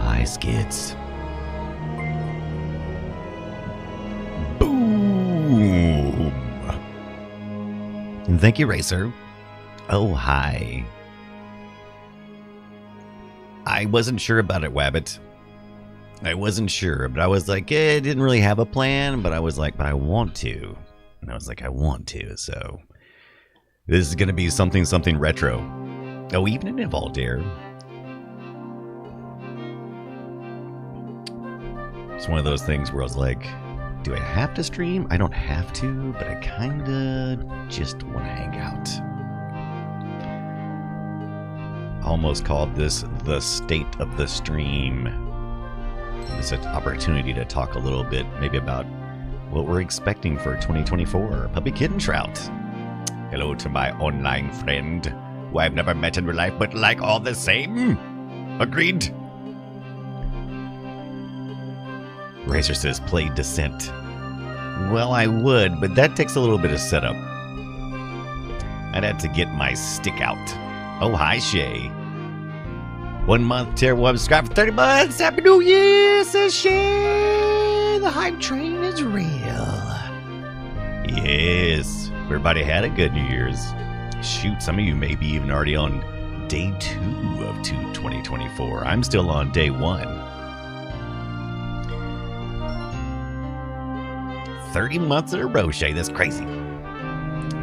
hi, Skits. Boom! And thank you, Racer. Oh, hi. I wasn't sure about it, Wabbit. I wasn't sure, but I was like, I didn't really have a plan, but I was like, but I want to. And I was like, I want to, so this is going to be something retro. Oh, even in Valdair. It's one of those things where I was like, do I have to stream? I don't have to, but I kind of just want to hang out. Almost called this the state of the stream. It's an opportunity to talk a little bit, maybe about what we're expecting for 2024. Puppy Kitten Trout. Hello to my online friend, who I've never met in real life, but like all the same. Agreed. Razor says, play Descent. Well, I would, but that takes a little bit of setup. I'd have to get my stick out. Oh, hi, Shay. 1 month, tier 1 subscribe for 30 months. Happy New Year, says Shay. The hype train is real. Yes, everybody had a good New Year's. Shoot, some of you may be even already on day 2 of 2024. I'm still on day 1. 30 months in a row, Shay. That's crazy.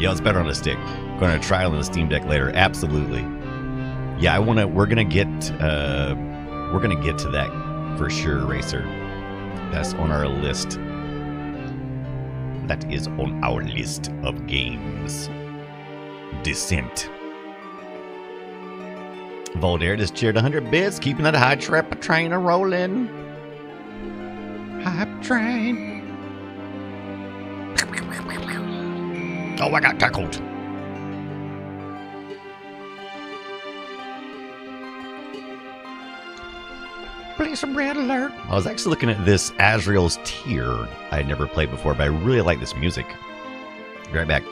Yeah, it's better on a stick. Going to try it on the Steam Deck later. Absolutely. Yeah, we're gonna get to that for sure, Racer. That's on our list. That is on our list of games. Descent. Valdair just cheered 100 bits, keeping that high trap train a rolling. Hype train. Oh, I got tackled. Play some Red Alert. I was actually looking at this Azrael's Tear I had never played before, but I really like this music. Be right back.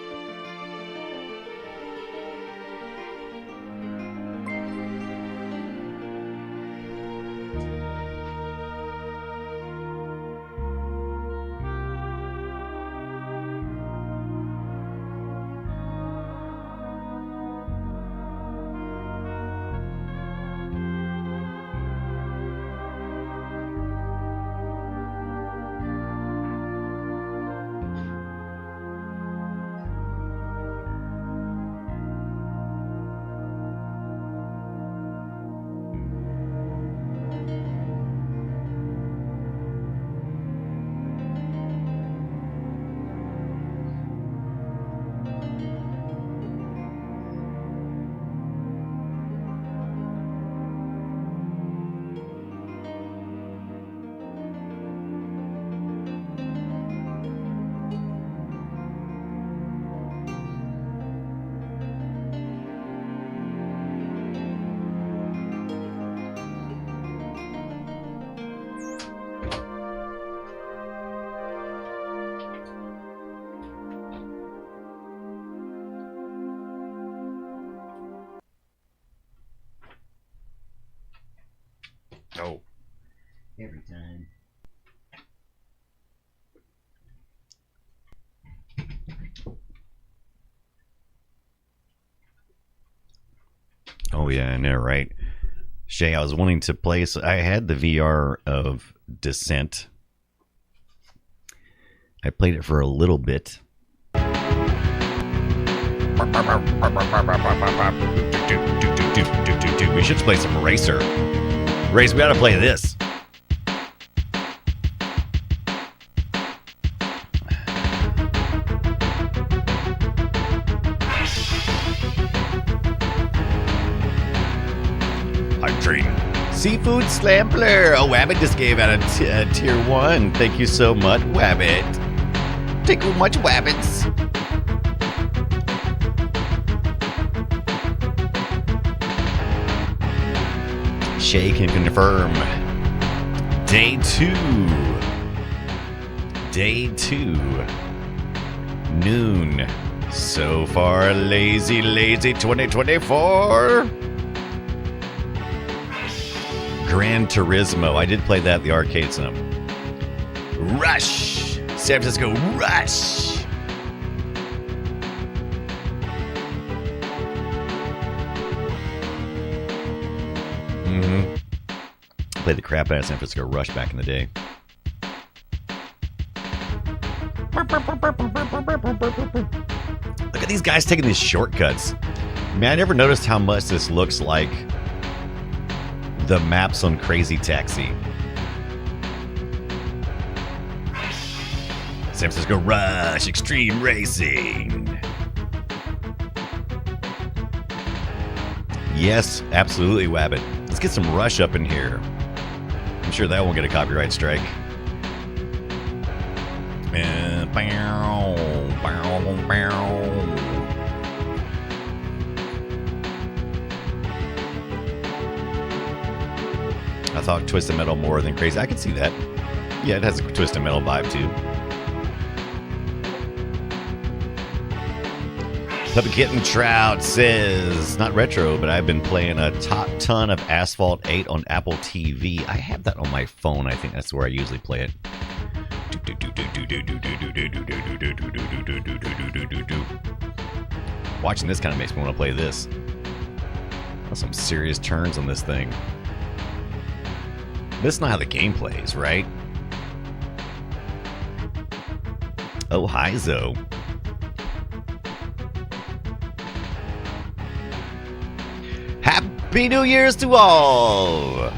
Oh. Every time. Oh yeah, I know, right? Shay, I was wanting to play, so I had the VR of Descent. I played it for a little bit. We should play some Racer. Race, we gotta play this. Hype train. Seafood Slampler. Oh, Wabbit just gave out a tier 1. Thank you so much, Wabbit. Thank you much, Wabbits. Shay can confirm. Day 2. Day 2. Noon. So far, lazy 2024. Gran Turismo. I did play that at the arcade some. Rush! San Francisco Rush! Played the crap out of San Francisco Rush back in the day. Look at these guys taking these shortcuts. Man, I never noticed how much this looks like the maps on Crazy Taxi. San Francisco Rush Extreme Racing. Yes, absolutely, Wabbit. Let's get some Rush up in here. I'm sure that won't get a copyright strike. I thought Twisted Metal more than Crazy. I can see that. Yeah, it has a Twisted Metal vibe too. Puppy Kitten Trout says, not retro, but I've been playing a ton of Asphalt 8 on Apple TV. I have that on my phone. I think that's where I usually play it. Watching this kind of makes me want to play this. That's some serious turns on this thing. This is not how the game plays, right? Oh, hi, Zoe. Happy New Year's to all!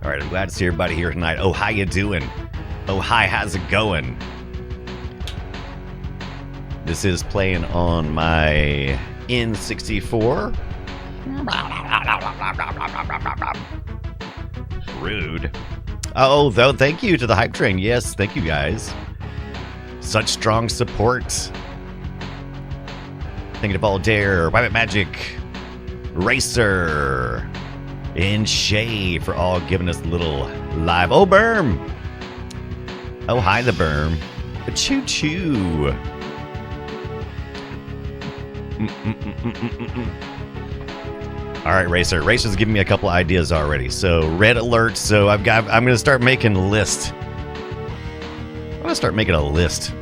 All right, I'm glad to see everybody here tonight. Oh, how you doing? Oh, hi, how's it going? This is playing on my N64. Rude. Oh, though, thank you to the Hype Train. Yes, thank you, guys. Such strong support. Thinking of All Dare, Wabbit Magic, Racer, and Shay for all giving us a little live. Oh, Berm! Oh, hi, the Berm. Choo-choo. All right, Racer. Racer's giving me a couple ideas already. So, red alert. So, I'm going to start making a list. I'm going to start making a list.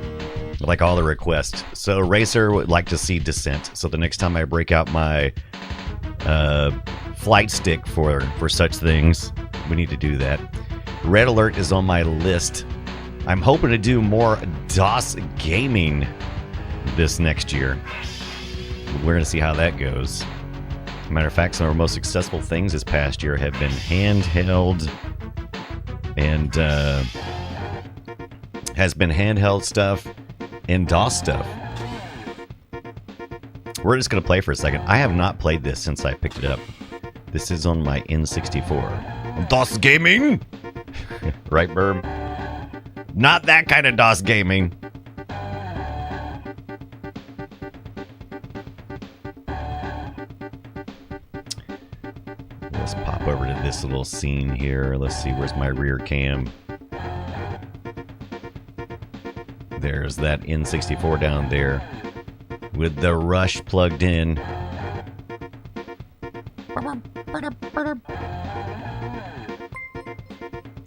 Like all the requests. So, Racer would like to see Descent. So, the next time I break out my flight stick for such things, we need to do that. Red alert is on my list. I'm hoping to do more DOS gaming this next year. We're going to see how that goes. Matter of fact, some of our most successful things this past year have been handheld and has been handheld stuff and DOS stuff. We're just going to play for a second. I have not played this since I picked it up. This is on my N64. DOS gaming? Right, Burb? Not that kind of DOS gaming. Let's pop over to this little scene here. Let's see, where's my rear cam? There's that N64 down there with the Rush plugged in.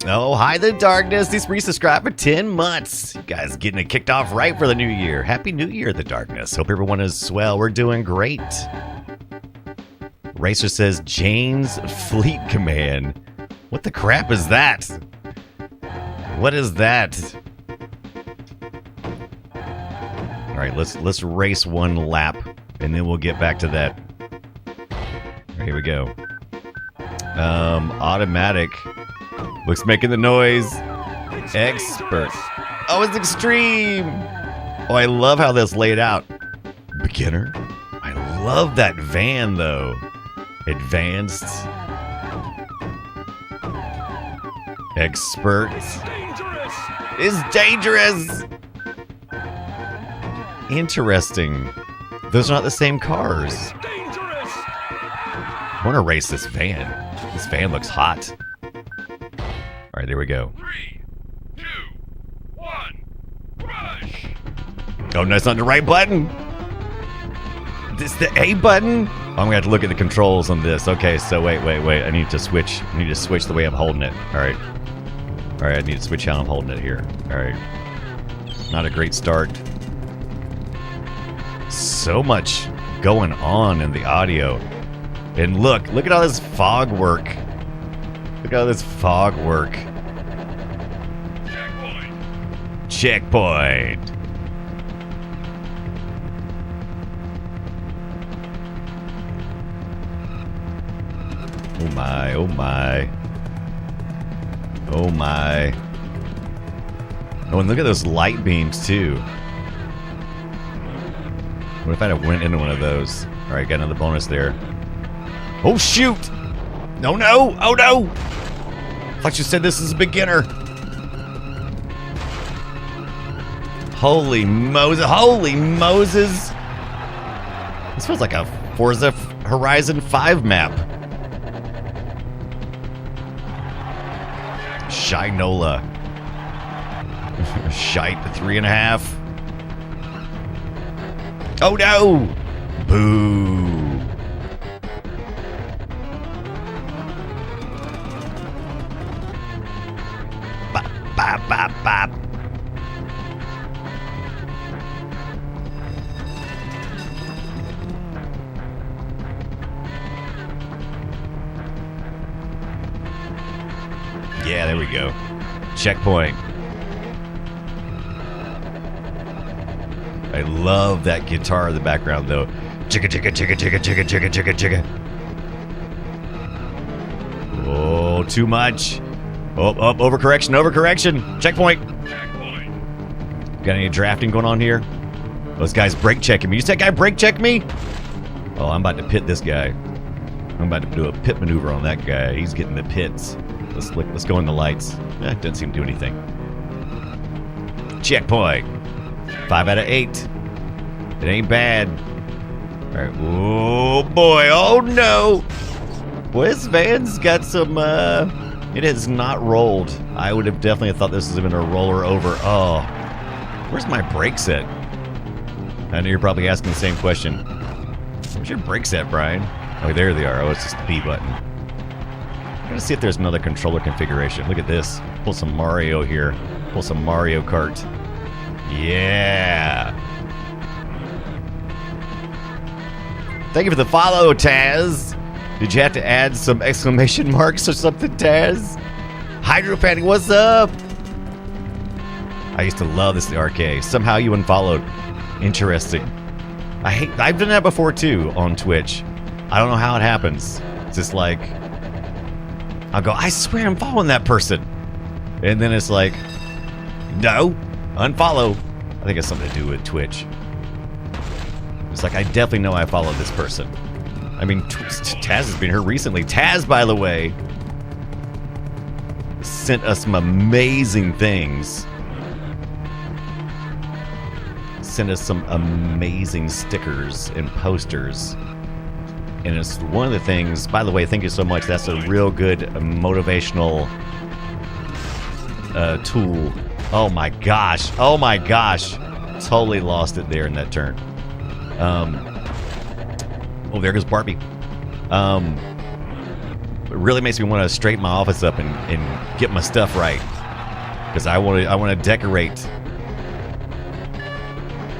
Oh, hi, the Darkness. He's resubscribed for 10 months. You guys getting it kicked off right for the new year. Happy New Year, the Darkness. Hope everyone is swell. We're doing great. Racer says Jane's Fleet Command. What the crap is that? What is that? All right, let's race one lap, and then we'll get back to that. Here we go. Automatic. Looks making the noise. Expert. Oh, it's extreme. Oh, I love how this laid out. Beginner. I love that van, though. Advanced. Expert. Is dangerous. Interesting. Those are not the same cars. I want to race this van. This van looks hot. All right, there we go. 3, 2, 1, rush! Oh, no, that's not the right button. This is the A button? Oh, I'm gonna have to look at the controls on this. Okay, so wait. I need to switch. I need to switch the way I'm holding it. All right, I need to switch how I'm holding it here. All right. Not a great start. So much going on in the audio. And look at all this fog work. Look at all this fog work. Checkpoint. Oh my, oh my. Oh my. Oh, and look at those light beams too. What if I had went into one of those? All right, got another bonus there. Oh shoot! No! Oh no! I thought you said this is a beginner. Holy Moses! Holy Moses! This feels like a Forza Horizon 5 map. Shinola. Shite 3.5. Oh no! Boo! Bop, bop, bop, bop. Yeah, there we go. Checkpoint. I love that guitar in the background, though. Chicka, chicka, chicka, chicka, chicka, chicka, chicka, chicka. Oh, too much. Oh, overcorrection. Checkpoint. Got any drafting going on here? Those guys brake checking me. You said that guy brake check me? Oh, I'm about to pit this guy. I'm about to do a pit maneuver on that guy. He's getting the pits. Let's go in the lights. Doesn't seem to do anything. Checkpoint. 5 out of 8. It ain't bad. All right. Oh boy. Oh no. Boy, this van's got some. It has not rolled. I would have definitely thought this was going to roller over. Oh, where's my brake set? I know you're probably asking the same question. Where's your brake set, Brian? Oh, there they are. Oh, it's just the B button. I'm gonna see if there's another controller configuration. Look at this. Pull some Mario here. Pull some Mario Kart. Yeah. Thank you for the follow, Taz. Did you have to add some exclamation marks or something, Taz? Hydropanic, what's up? I used to love this in the arcade. Somehow you unfollowed. Interesting. I've done that before too on Twitch. I don't know how it happens. It's just like I'll go, I swear I'm following that person. And then it's like, no, unfollow. I think it's something to do with Twitch. It's like, I definitely know I follow this person. I mean, Taz has been here recently. Taz, by the way, sent us some amazing things. Sent us some amazing stickers and posters. And it's one of the things, by the way, thank you so much. That's a real good motivational tool. Oh my gosh. Totally lost it there in that turn. Oh, there goes Barbie. It really makes me want to straighten my office up and get my stuff right. Because I want to decorate.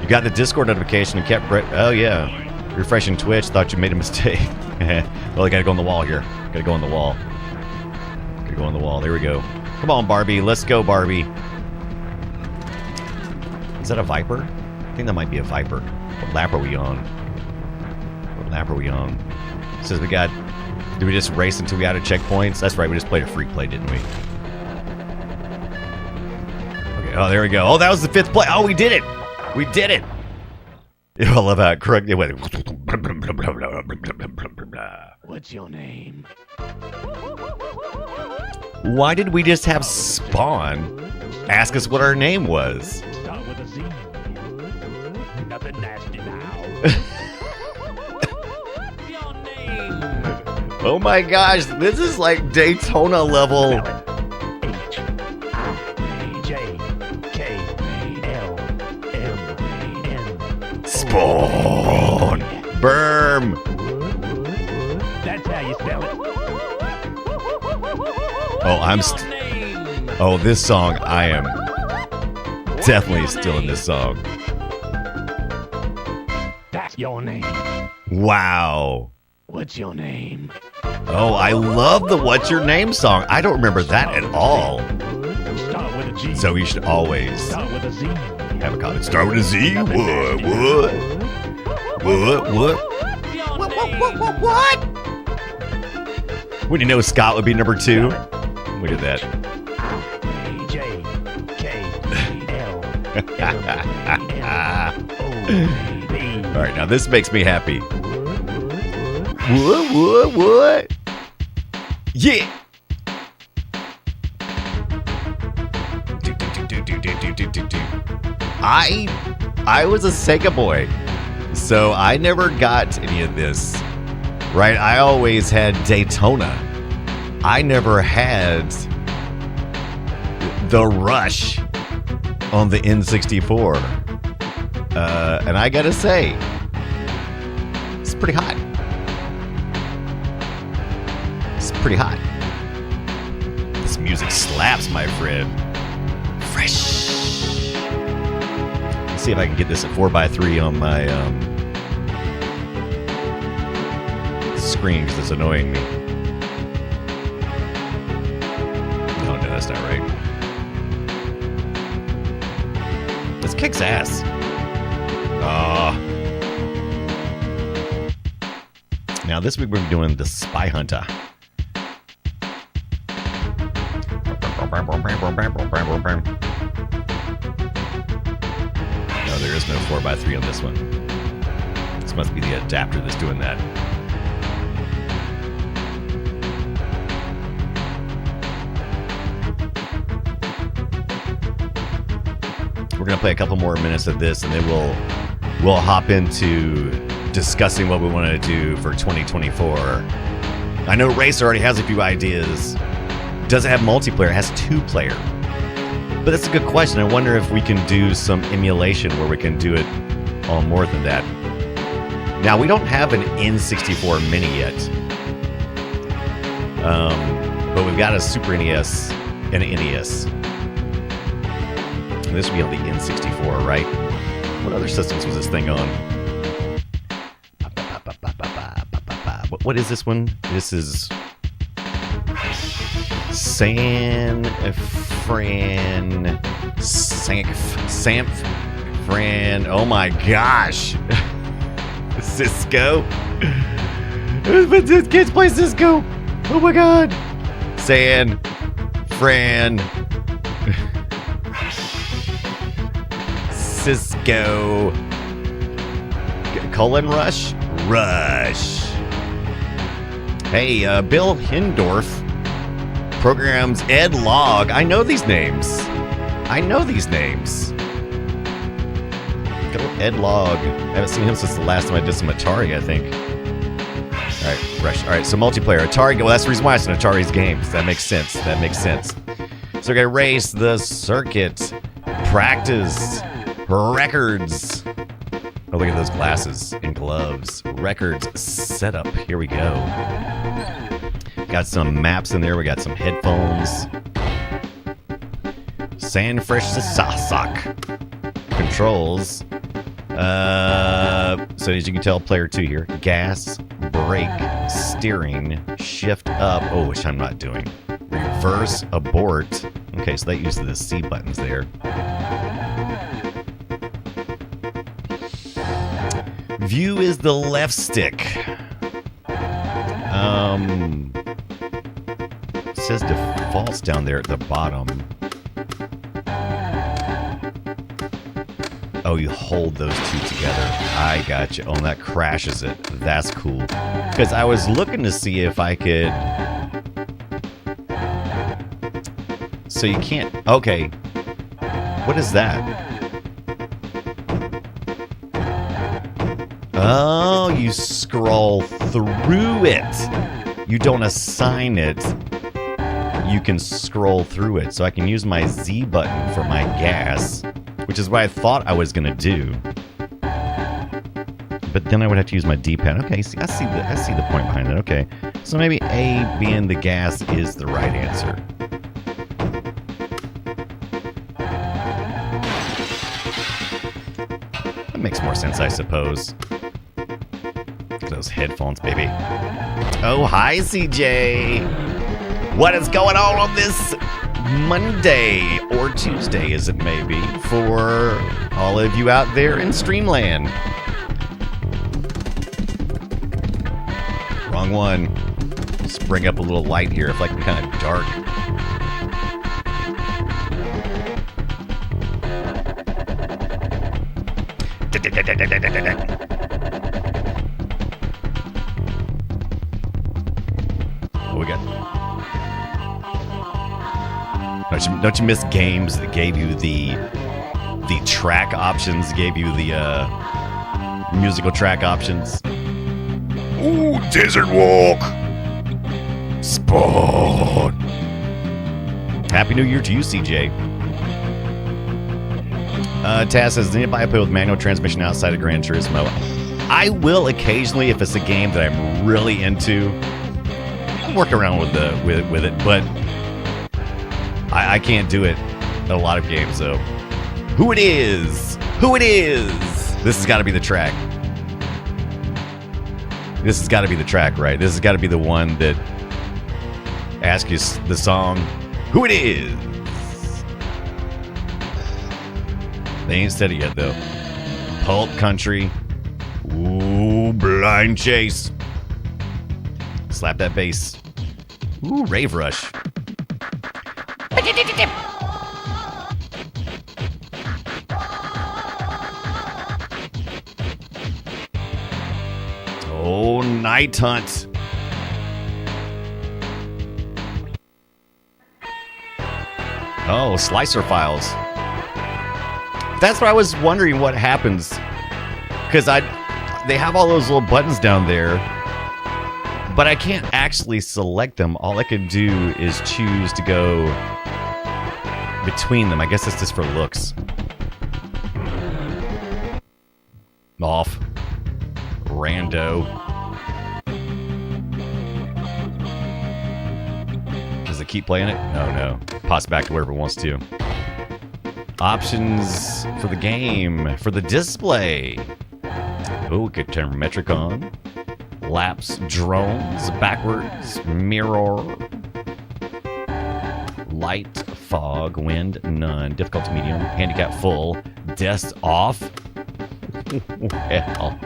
You got the Discord notification and kept... Oh, yeah. Refreshing Twitch, thought you made a mistake. Well, I gotta go on the wall here. Gotta go on the wall. There we go. Come on, Barbie. Let's go, Barbie. Is that a Viper? I think that might be a Viper. What lap are we on? Says we got... Did we just race until we got to checkpoints? That's right, we just played a free play, didn't we? Okay, oh, there we go. Oh, that was the 5th play. Oh, we did it! I love how it correct. It went. What's your name? Why did we just have Spawn ask us what our name was? Start with a Z. Nothing nasty now. Your name. Oh my gosh, this is like Daytona level. H-I-J-K-L-M-N. Spawn. Berm. That's how you spell it. Oh, oh, this song, I am definitely still in this song. That's your name. Wow. What's your name? Oh, I love the What's Your Name song. I don't remember that at all. Start with a G. So you should always Start with a Z. have a comment. Start with a Z. What? When you know Scott would be number 2. Look at that. All right, now this makes me happy. What? Yeah. I was a Sega boy, so I never got any of this. Right? I always had Daytona. I never had the Rush on the N64. And I gotta say, it's pretty hot. It's pretty hot. This music slaps, my friend. Fresh. Let's see if I can get this at 4x3 on my screen because it's annoying me. No, that's not right. This kicks ass. Now this week we're doing the Spy Hunter. No, there is no 4x3 on this one. This must be the adapter that's doing that. We're gonna play a couple more minutes of this, and then we'll hop into discussing what we want to do for 2024. I know Racer already has a few ideas. Does it have multiplayer? It has 2-player. But that's a good question. I wonder if we can do some emulation where we can do it on more than that. Now, we don't have an N64 Mini yet. But we've got a Super NES and an NES. And this will be on the N64, right? What other systems was this thing on? What is this one? This is San Fran. Oh my gosh. Cisco. Kids play Cisco. Oh my god. San Fran. Cisco. Rush. Hey, Bill Hindorf programs Ed Log. I know these names. Ed Log. I haven't seen him since the last time I did some Atari, I think. All right, fresh. All right, so multiplayer. Atari. Well, that's the reason why it's an Atari's games. That makes sense. So we're going to race the circuit. Practice. Records. Oh, look at those glasses and gloves. Records setup. Here we go. Got some maps in there. We got some headphones. San Francisco. Controls. So as you can tell, player 2 here. Gas, brake, steering, shift up. Oh, which I'm not doing. Reverse, abort. Okay, so that uses the C buttons there. View is the left stick. It says defaults down there at the bottom. Oh, you hold those two together. I got you. Oh, and that crashes it. That's cool. Because I was looking to see if I could... So you can't... Okay. What is that? Oh, you scroll through it. You don't assign it. You can scroll through it. So I can use my Z button for my gas, which is what I thought I was going to do. But then I would have to use my D-pad. Okay, see, I see the point behind it. Okay. So maybe A being the gas is the right answer. That makes more sense, I suppose. Those headphones, baby. Oh, hi, CJ. What is going on this Monday or Tuesday, as it may be, for all of you out there in Streamland? Wrong one. Let's bring up a little light here. It's like kind of dark. What we got? Don't you miss games that gave you the track options, gave you the musical track options? Ooh, Desert Walk! Spawn! Happy New Year to you, CJ. Taz says, anybody play with manual transmission outside of Gran Turismo? I will occasionally if it's a game that I'm really into. I work around with it, but I can't do it in a lot of games, though. Who it is? Who it is? This has got to be the track. This has got to be the track, right? This has got to be the one that asks you the song, who it is. They ain't said it yet, though. Pulp Country. Ooh, Blind Chase. Slap that bass. Ooh, Rave Rush. Oh, Night Hunt. Oh, Slicer Files. That's what I was wondering what happens. Because they have all those little buttons down there, but I can't actually select them. All I can do is choose to go between them. I guess it's just for looks. Off. Rando. Does it keep playing it? No. Pops back to wherever it wants to. Options for the game, for the display. Oh, could turn Metricon. Laps, drones, backwards, mirror. Light, fog, wind, none. Difficulty medium, handicap full, desk off. Well,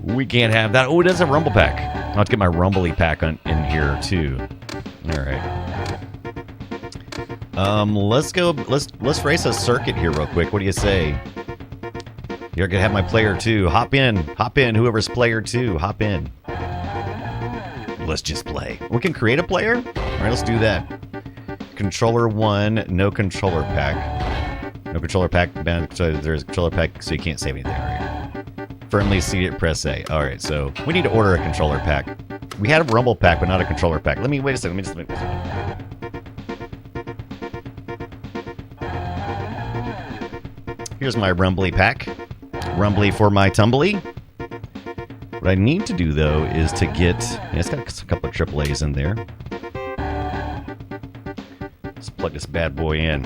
we can't have that. Oh, it does a rumble pack. I'll have to get my rumbly pack in here too. All right. Let's go. Let's race a circuit here real quick. What do you say? You're gonna have my player 2. Hop in. Whoever's player 2, hop in. Let's just play. We can create a player. All right, let's do that. Controller 1, no controller pack. No controller pack. So there's a controller pack, so you can't save anything. All right. Firmly seated. Press A. All right. So we need to order a controller pack. We had a rumble pack, but not a controller pack. Wait a second. Let me just. Here's my rumbly pack. Rumbly for my tumbly. What I need to do, though, is to get... Yeah, it's got a couple of AAAs in there. Let's plug this bad boy in.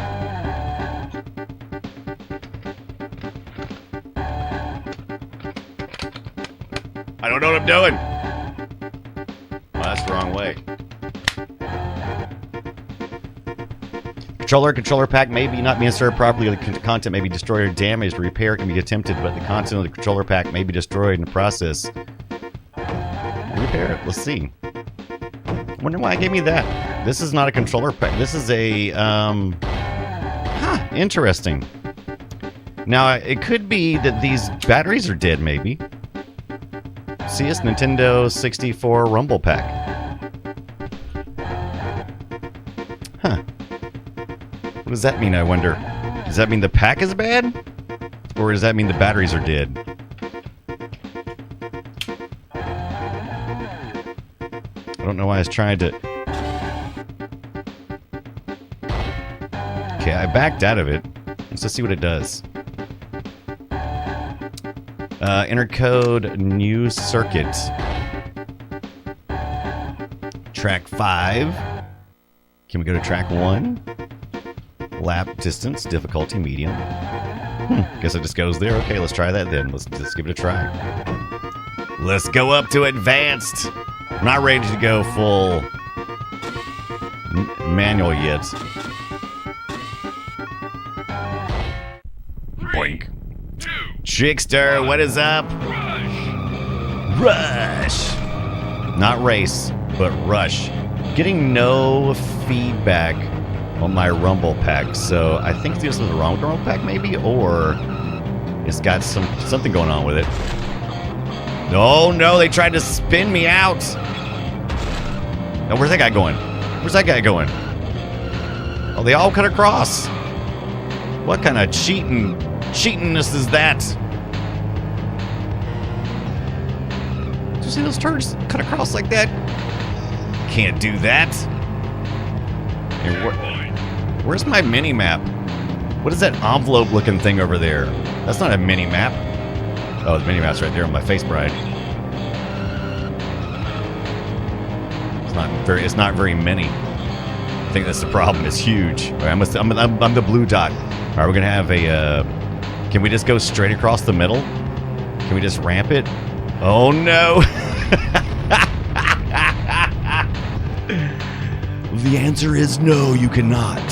I don't know what I'm doing. Well, that's the wrong way. Controller pack may be not being served properly, or the content may be destroyed or damaged. Repair can be attempted, but the content of the controller pack may be destroyed in the process. Repair it. Let's see. I wonder why it gave me that. This is not a controller pack. This is a... interesting. Now, it could be that these batteries are dead, maybe. See, it's Nintendo 64 Rumble Pack. Huh. What does that mean, I wonder? Does that mean the pack is bad? Or does that mean the batteries are dead? I don't know why I was trying to... Okay, I backed out of it. Let's just see what it does. Enter code new circuit. Track 5. Can we go to track 1? Lap distance, difficulty medium. Guess it just goes there. Okay, let's try that then. Let's just give it a try. Let's go up to advanced. I'm not ready to go full manual yet. Boink. Trickster, what is up? Rush. Not race, but rush. Getting no feedback on my Rumble Pack, so I think this is the wrong Rumble Pack, maybe, or it's got something going on with it. Oh no, they tried to spin me out. Now, where's that guy going? Where's that guy going? Oh, they all cut across. What kind of cheatingness is that? Did you see those turds cut across like that? Can't do that. And where's my mini map? What is that envelope looking thing over there? That's not a mini map. Oh, the mini map's right there on my face bride. It's not very many. I think that's the problem. It's huge. All right, I'm the blue dot. All right, we're gonna have a. Can we just go straight across the middle? Can we just ramp it? Oh no! The answer is no, you cannot.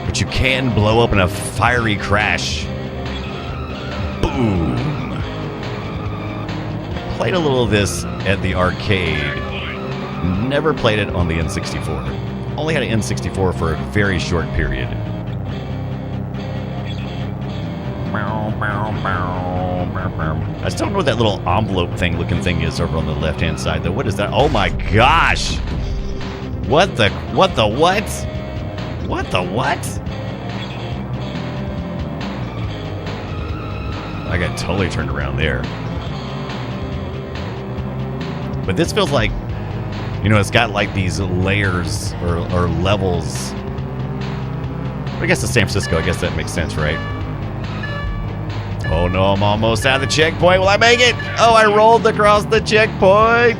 But you can blow up in a fiery crash. Boom! Played a little of this at the arcade. Never played it on the N64. Only had an N64 for a very short period. I still don't know what that little envelope thing looking thing is over on the left hand side though. What is that? Oh my gosh! What the what? What the what? I got totally turned around there. But this feels like, you know, it's got like these layers or levels. I guess it's San Francisco. I guess that makes sense, right? Oh no, I'm almost out of the checkpoint. Will I make it? Oh, I rolled across the checkpoint.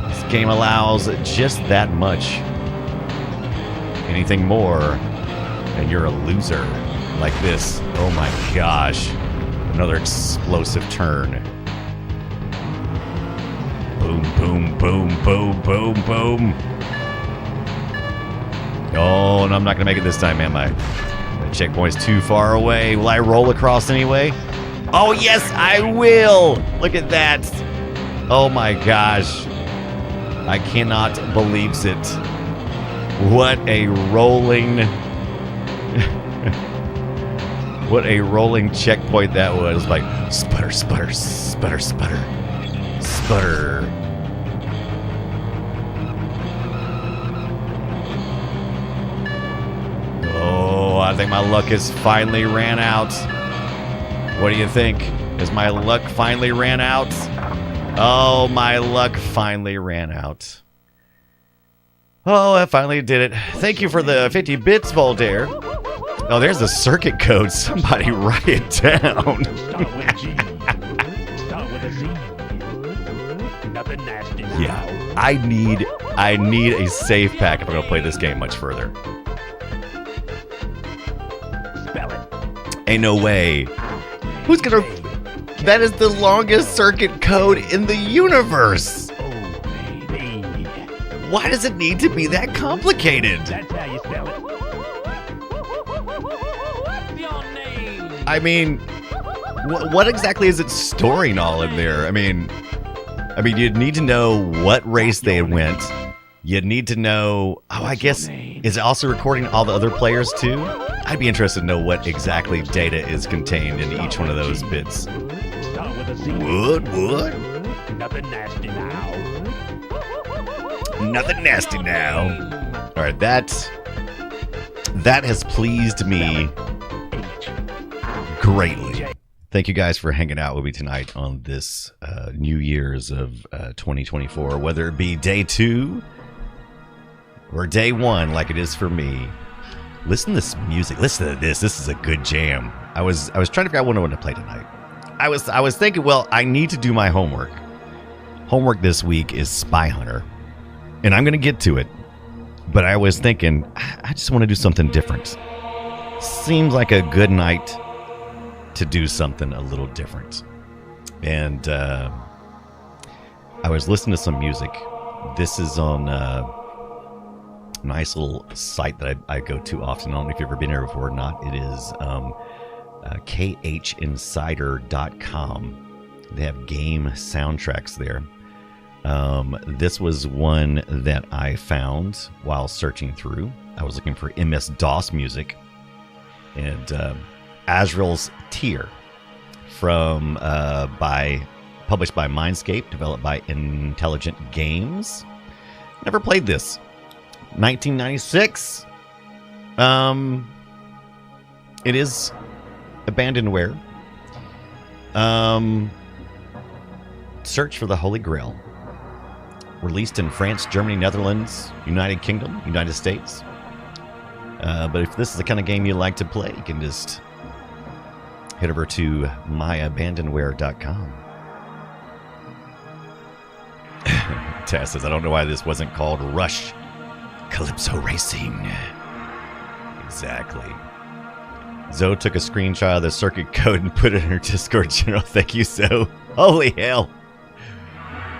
This game allows just that much. Anything more, and you're a loser. Like this. Oh my gosh. Another explosive turn. Boom, boom, boom, boom, boom, boom. Oh, no, I'm not going to make it this time, am I? The checkpoint's too far away. Will I roll across anyway? Oh, yes, I will. Look at that. Oh, my gosh. I cannot believe it. What a rolling... What a rolling checkpoint that was. Like, sputter, sputter, sputter, sputter, sputter. Oh, I think my luck has finally ran out. What do you think? Has my luck finally ran out? Oh, my luck finally ran out. Oh, I finally did it. Thank you for the 50 bits, Voltaire. Oh, there's the circuit code. Somebody write it down. Start with a G. Start with a Z. Nothing nasty. Yeah, I need a save pack if I'm gonna play this game much further. Spell it. Ain't no way. Who's gonna? That is the longest circuit code in the universe. Oh, baby. Why does it need to be that complicated? That's how you spell it. What's your name? I mean, what exactly is it storing all in there? I mean, you'd need to know what race they went. You need to know. Oh, I guess is it also recording all the other players too? I'd be interested to know what exactly data is contained in each one of those bits. Start with a Z. What? Nothing nasty now. Nothing nasty now. All right, that has pleased me greatly. Thank you guys for hanging out with me tonight on this New Year's of 2024, whether it be day 2 or day 1, like it is for me. Listen to this music. Listen to this. This is a good jam. I was trying to figure out what I want to play tonight. I was thinking, well, I need to do my homework. Homework this week is Spy Hunter, and I'm going to get to it. But I was thinking, I just want to do something different. Seems like a good night to do something a little different. And I was listening to some music. This is on a nice little site that I go to often. I don't know if you've ever been here before or not. It is khinsider.com. They have game soundtracks there. This was one that I found while searching through. I was looking for MS-DOS music. And Azrael's Tear published by Mindscape, developed by Intelligent Games. Never played this. 1996. It is abandonware. Search for the Holy Grail. Released in France, Germany, Netherlands, United Kingdom, United States. But if this is the kind of game you like to play, you can just head over to myabandonware.com. Tess says, I don't know why this wasn't called Rush Calypso Racing. Exactly. Zoe took a screenshot of the circuit code and put it in her Discord channel. Thank you, Zoe. Holy hell.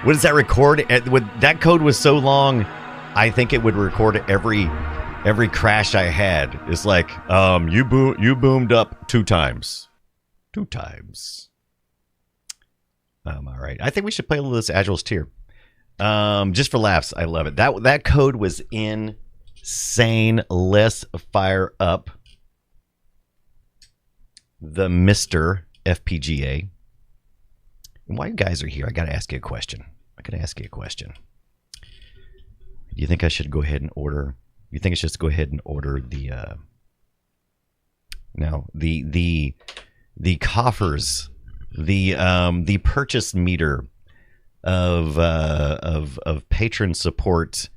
What does that record? That code was so long, I think it would record every crash I had. It's like, you boomed up 2 times. 2 times. All right. I think we should play a little of this Azrael's Tear. Just for laughs. I love it. That code was insane. Let's fire up the Mr. FPGA. And while you guys are here, I got to ask you a question. Do you think I should go ahead and order? You think I should just go ahead and order the coffers, the purchase meter of patron support,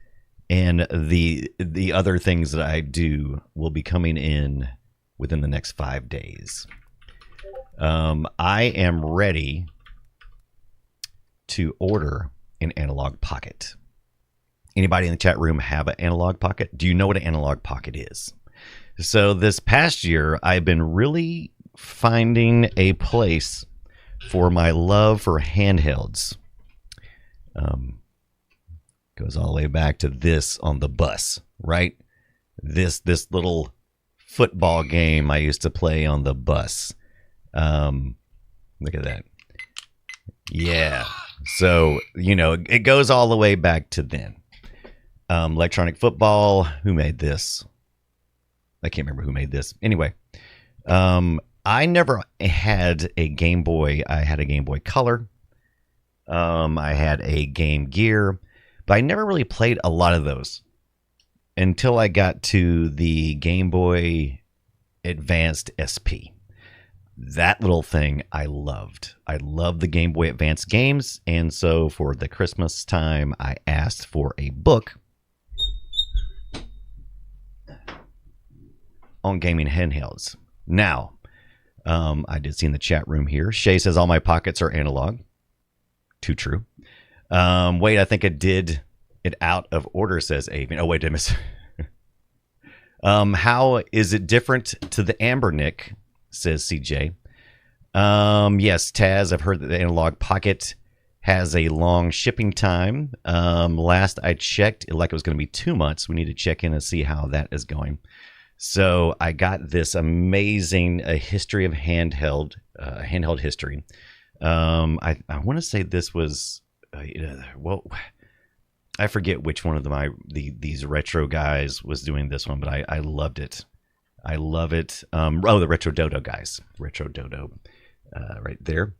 and the other things that I do will be coming in within the next 5 days. I am ready to order an Analog Pocket. Anybody in the chat room have an Analog Pocket? Do you know what an Analog Pocket is? So this past year, I've been really finding a place for my love for handhelds. Goes all the way back to this on the bus, right? This little football game I used to play on the bus. Look at that. Yeah. So, it goes all the way back to then. Electronic football. Who made this? I can't remember who made this. Anyway, I never had a Game Boy. I had a Game Boy Color. I had a Game Gear. But I never really played a lot of those until I got to the Game Boy Advanced SP. That little thing I loved. I loved the Game Boy Advance games, and so for the Christmas time, I asked for a book on gaming handhelds. Now, I did see in the chat room here, Shay says all my pockets are analog. Too true. Wait, I think I did it out of order, says Avian. Oh, wait, did I miss? How is it different to the Ambernick, says CJ. Yes, Taz, I've heard that the Analog Pocket has a long shipping time. Last I checked, it was going to be 2 months. We need to check in and see how that is going. So I got this amazing history of handheld history. I want to say this was, I forget which one of these retro guys was doing this one, but I loved it. I love it. The Retro Dodo guys, Retro Dodo, right there.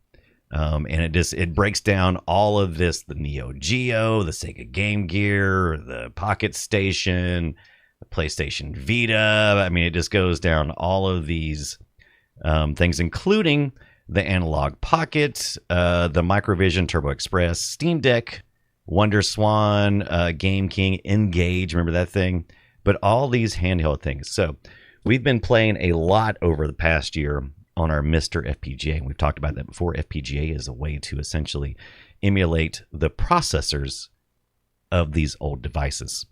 And it breaks down all of this: the Neo Geo, the Sega Game Gear, the Pocket Station, the PlayStation Vita. I mean, it just goes down all of these things, including the Analog Pocket, the Microvision Turbo Express, Steam Deck, Wonder Swan, Game King, Engage. Remember that thing? But all these handheld things. So we've been playing a lot over the past year on our Mr. FPGA. And we've talked about that before. FPGA is a way to essentially emulate the processors of these old devices.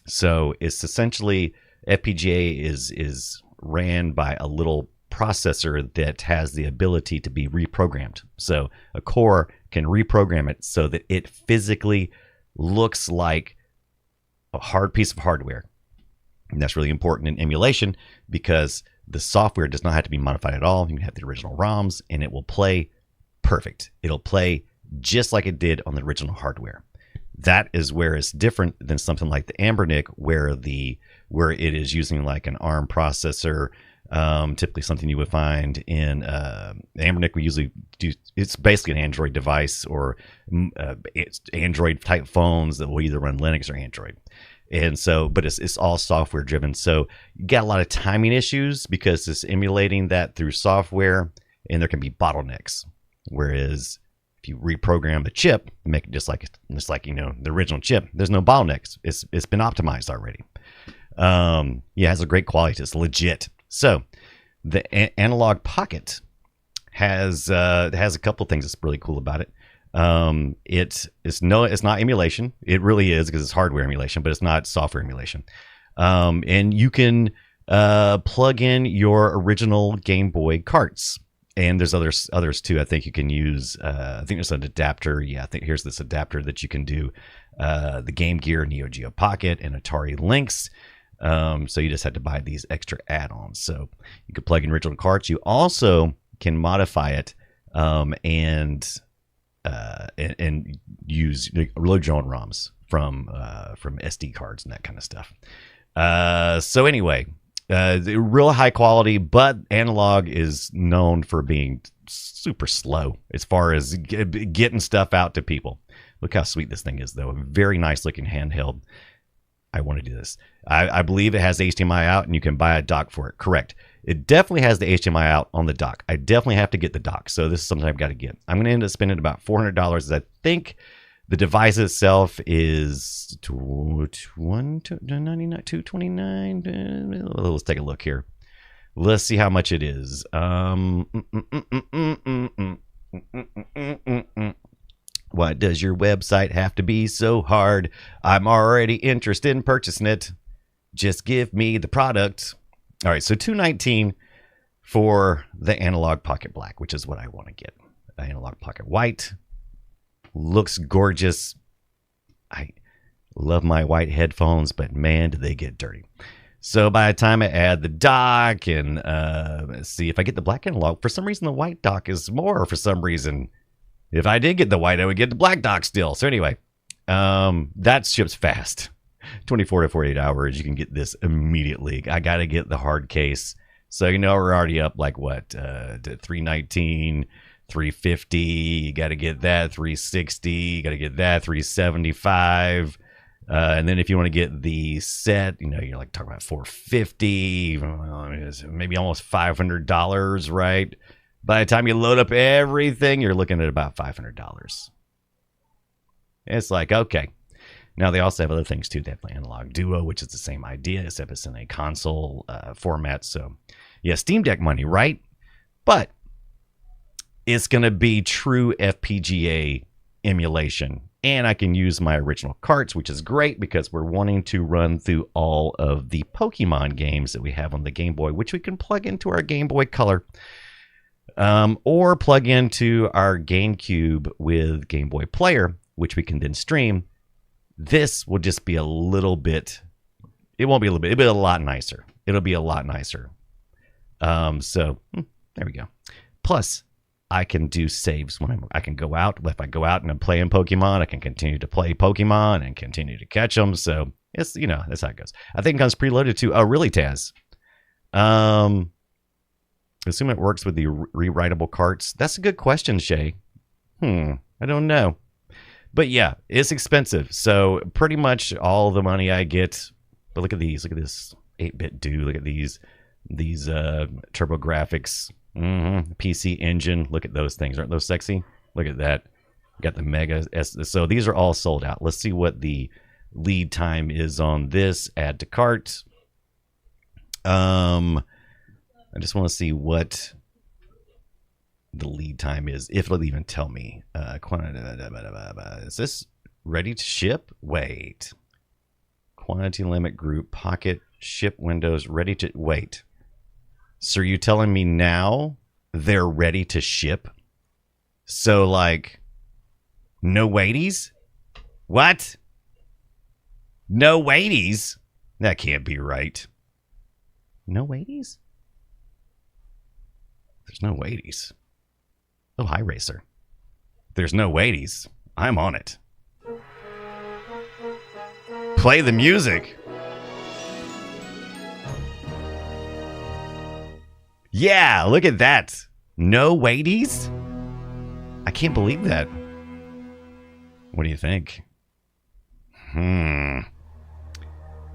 So it's essentially FPGA is ran by a little processor that has the ability to be reprogrammed. So a core can reprogram it so that it physically looks like a hard piece of hardware. And that's really important in emulation because the software does not have to be modified at all. You can have the original ROMs and it will play perfect. It'll play just like it did on the original hardware. That is where it's different than something like the Anbernic, where it is using like an ARM processor. Typically something you would find in Anbernic. We usually do. It's basically an Android device or it's Android type phones that will either run Linux or Android. And so, but it's all software driven. So you got a lot of timing issues because it's emulating that through software, and there can be bottlenecks. Whereas if you reprogram the chip, make it just like the original chip, there's no bottlenecks. It's been optimized already. It has a great quality. It's legit. So the Analog Pocket has a couple things that's really cool about it. It's not emulation. It really is because it's hardware emulation, but it's not software emulation. And you can plug in your original Game Boy carts. And there's others too. I think you can use. I think there's an adapter. Yeah, I think here's this adapter that you can do the Game Gear, Neo Geo Pocket, and Atari Lynx. So you just had to buy these extra add-ons. So you could plug in original carts. You also can modify it and use load your own ROMs from SD cards and that kind of stuff. So anyway, the real high quality, but Analog is known for being super slow as far as getting stuff out to people. Look how sweet this thing is, though. A very nice looking handheld. I want to do this. I believe it has HDMI out and you can buy a dock for it. Correct. It definitely has the HDMI out on the dock. I definitely have to get the dock. So this is something I've got to get. I'm going to end up spending about $400. I think the device itself is $229. Let's take a look here. Let's see how much it is. Why does your website have to be so hard? I'm already interested in purchasing it. Just give me the product. All right, so $219 for the Analog Pocket Black, which is what I want to get. Analog Pocket White looks gorgeous. I love my white headphones, but man, do they get dirty. So by the time I add the dock and let's see if I get the black analog, for some reason the white dock is more. For some reason, if I did get the white, I would get the black dock still. So anyway, that ships fast. 24 to 48 hours, you can get this immediately. I got to get the hard case. So, we're already up like what? To $319, $350. You got to get that $360. You got to get that $375. And then if you want to get the set, you're like talking about $450, maybe almost $500, right? By the time you load up everything, you're looking at about $500. It's like, okay. Now, they also have other things, too. They have the Analog Duo, which is the same idea, except it's in a console format. So, yeah, Steam Deck money, right? But it's going to be true FPGA emulation. And I can use my original carts, which is great because we're wanting to run through all of the Pokemon games that we have on the Game Boy, which we can plug into our Game Boy Color. Or plug into our GameCube with Game Boy Player, which we can then stream. This will just be a little bit, it won't be a little bit, it'll be a lot nicer. It'll be a lot nicer. So there we go. Plus, I can do saves when I can go out. If I go out and I'm playing Pokemon, I can continue to play Pokemon and continue to catch them. So it's, that's how it goes. I think it comes preloaded too. Oh, really, Taz? Assume it works with the rewritable carts. That's a good question, Shay. I don't know. But yeah, it's expensive. So pretty much all the money I get. But look at these. Look at this 8-bit dude. Look at these TurboGrafx PC Engine. Look at those things. Aren't those sexy? Look at that. Got the Mega S. So these are all sold out. Let's see what the lead time is on this. Add to cart. I just want to see what the lead time is, if it'll even tell me. Is this ready to ship? Wait. Quantity limit group, pocket, ship windows, ready to... Wait. So are you telling me now they're ready to ship? So, like, no waities? What? No waities? That can't be right. No waities? There's no waities. Oh, hi, Racer. There's no waities. I'm on it. Play the music. Yeah, look at that. No waities? I can't believe that. What do you think? Well,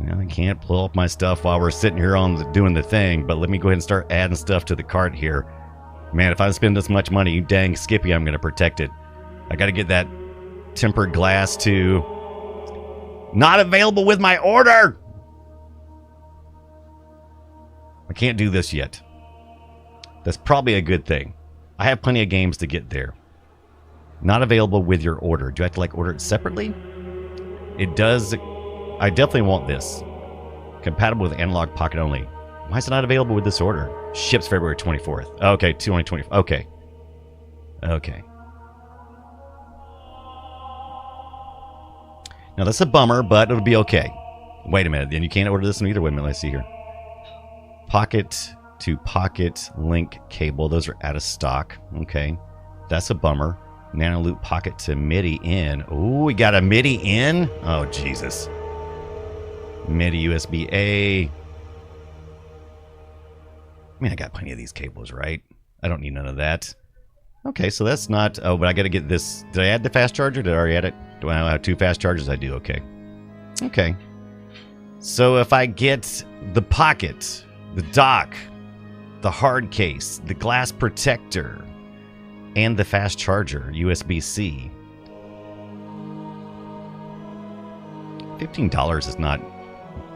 I can't pull up my stuff while we're sitting here doing the thing, but let me go ahead and start adding stuff to the cart here. Man, if I spend this much money, you dang Skippy, I'm going to protect it. I got to get that tempered glass too. Not available with my order! I can't do this yet. That's probably a good thing. I have plenty of games to get there. Not available with your order. Do I have to order it separately? It does. I definitely want this. Compatible with Analog Pocket only. Why is it not available with this order? Ships February 24th. Okay, 2020. Okay. Now that's a bummer, but it'll be okay. Wait a minute. Then you can't order this one either. Wait a minute. Let's see here. Pocket to pocket link cable. Those are out of stock. Okay. That's a bummer. Nano Loop Pocket to MIDI in. Ooh, we got a MIDI in? Oh, Jesus. MIDI USB-A. I mean, I got plenty of these cables, right? I don't need none of that. Okay, so that's not... Oh, but I got to get this... Did I add the fast charger? Did I already add it? Do I have 2 fast chargers? I do, okay. Okay. So if I get the pocket, the dock, the hard case, the glass protector, and the fast charger, USB-C, $15 is not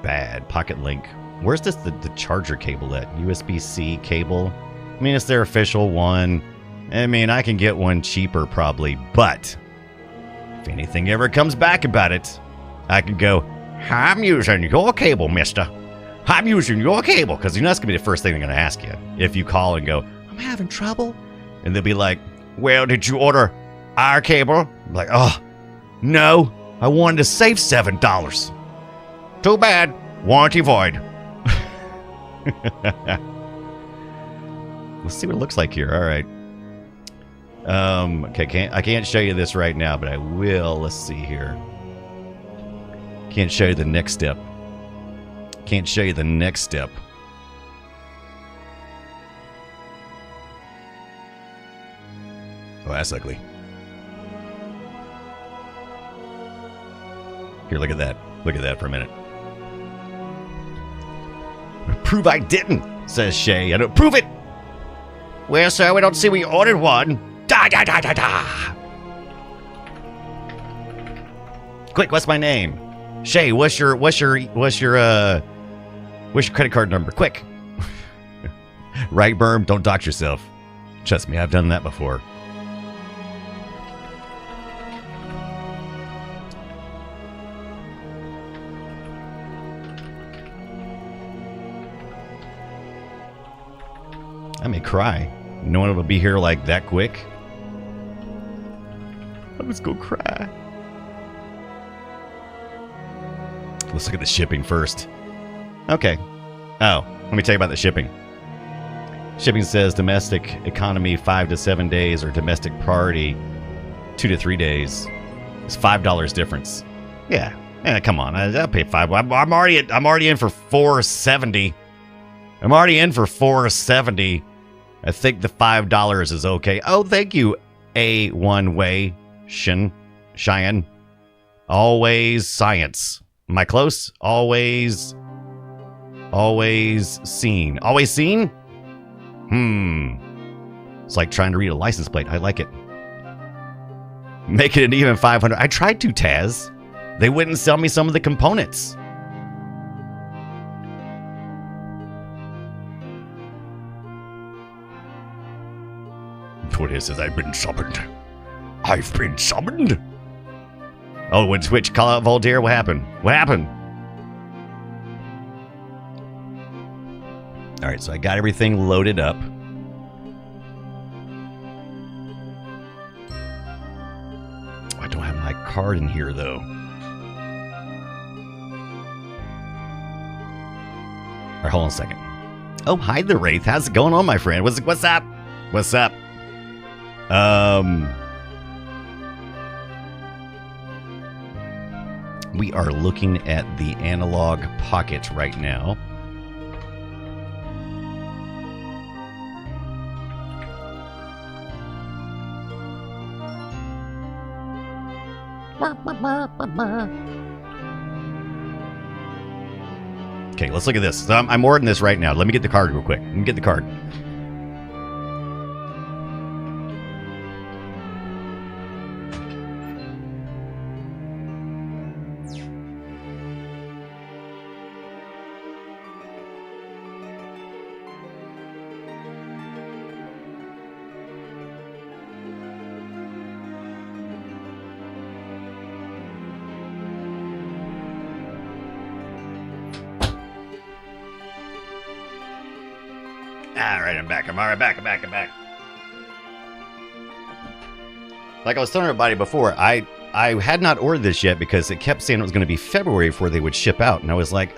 bad. Pocket Link. Where's this the charger cable at? USB-C cable? I mean, it's their official one. I mean, I can get one cheaper probably, but if anything ever comes back about it, I could go, I'm using your cable, mister. I'm using your cable. Because that's going to be the first thing they're going to ask you. If you call and go, I'm having trouble. And they'll be like, well, did you order our cable? I'm like, oh, no. I wanted to save $7. Too bad. Warranty void. Let's see what it looks like here. All right. Okay, I can't show you this right now, but I will. Let's see here. Can't show you the next step. Can't show you the next step. Oh, that's ugly. Here, look at that. Look at that for a minute. Prove I didn't, says Shay. I don't prove it. Well, sir, we don't see we ordered one. Da da da da da. Quick, what's my name? Shay, what's your credit card number? Quick. Right, Berm? Don't dox yourself. Trust me, I've done that before. I may cry. No one will be here like that quick. I'm just gonna cry. Let's look at the shipping first. Okay. Oh, let me tell you about the shipping. Shipping says domestic economy 5 to 7 days, or domestic priority 2 to 3 days. It's $5 difference. Yeah, come on, I'll pay $5. I'm already in for $4.70. I'm already in for $4.70. I think the $5 is okay. Oh, thank you, A1 Way, Cheyenne. Always science. Am I close? Always seen. Always seen? It's like trying to read a license plate. I like it. Make it an even 500. I tried to, Taz. They wouldn't sell me some of the components. What is it? I've been summoned. I've been summoned? Oh, when Twitch call out Voltaire, what happened? What happened? All right, so I got everything loaded up. I don't have my card in here, though. All right, hold on a second. Oh, hi, the Wraith. How's it going on, my friend? What's up? What's up? We are looking at the Analog Pocket right now. Okay, let's look at this. So I'm ordering this right now. Let me get the card real quick. Let me get the card. I'm back. I'm back. Like I was telling everybody before, I had not ordered this yet because it kept saying it was going to be February before they would ship out. And I was like,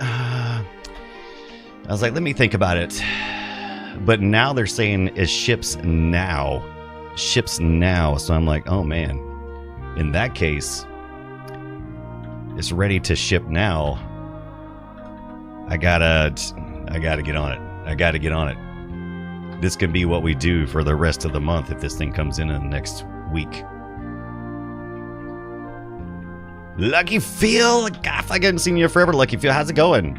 let me think about it. But now they're saying it ships now. So I'm like, oh man. In that case, it's ready to ship now. I gotta get on it. This can be what we do for the rest of the month if this thing comes in the next week. Lucky Phil! God, I haven't seen you forever, Lucky Phil. How's it going?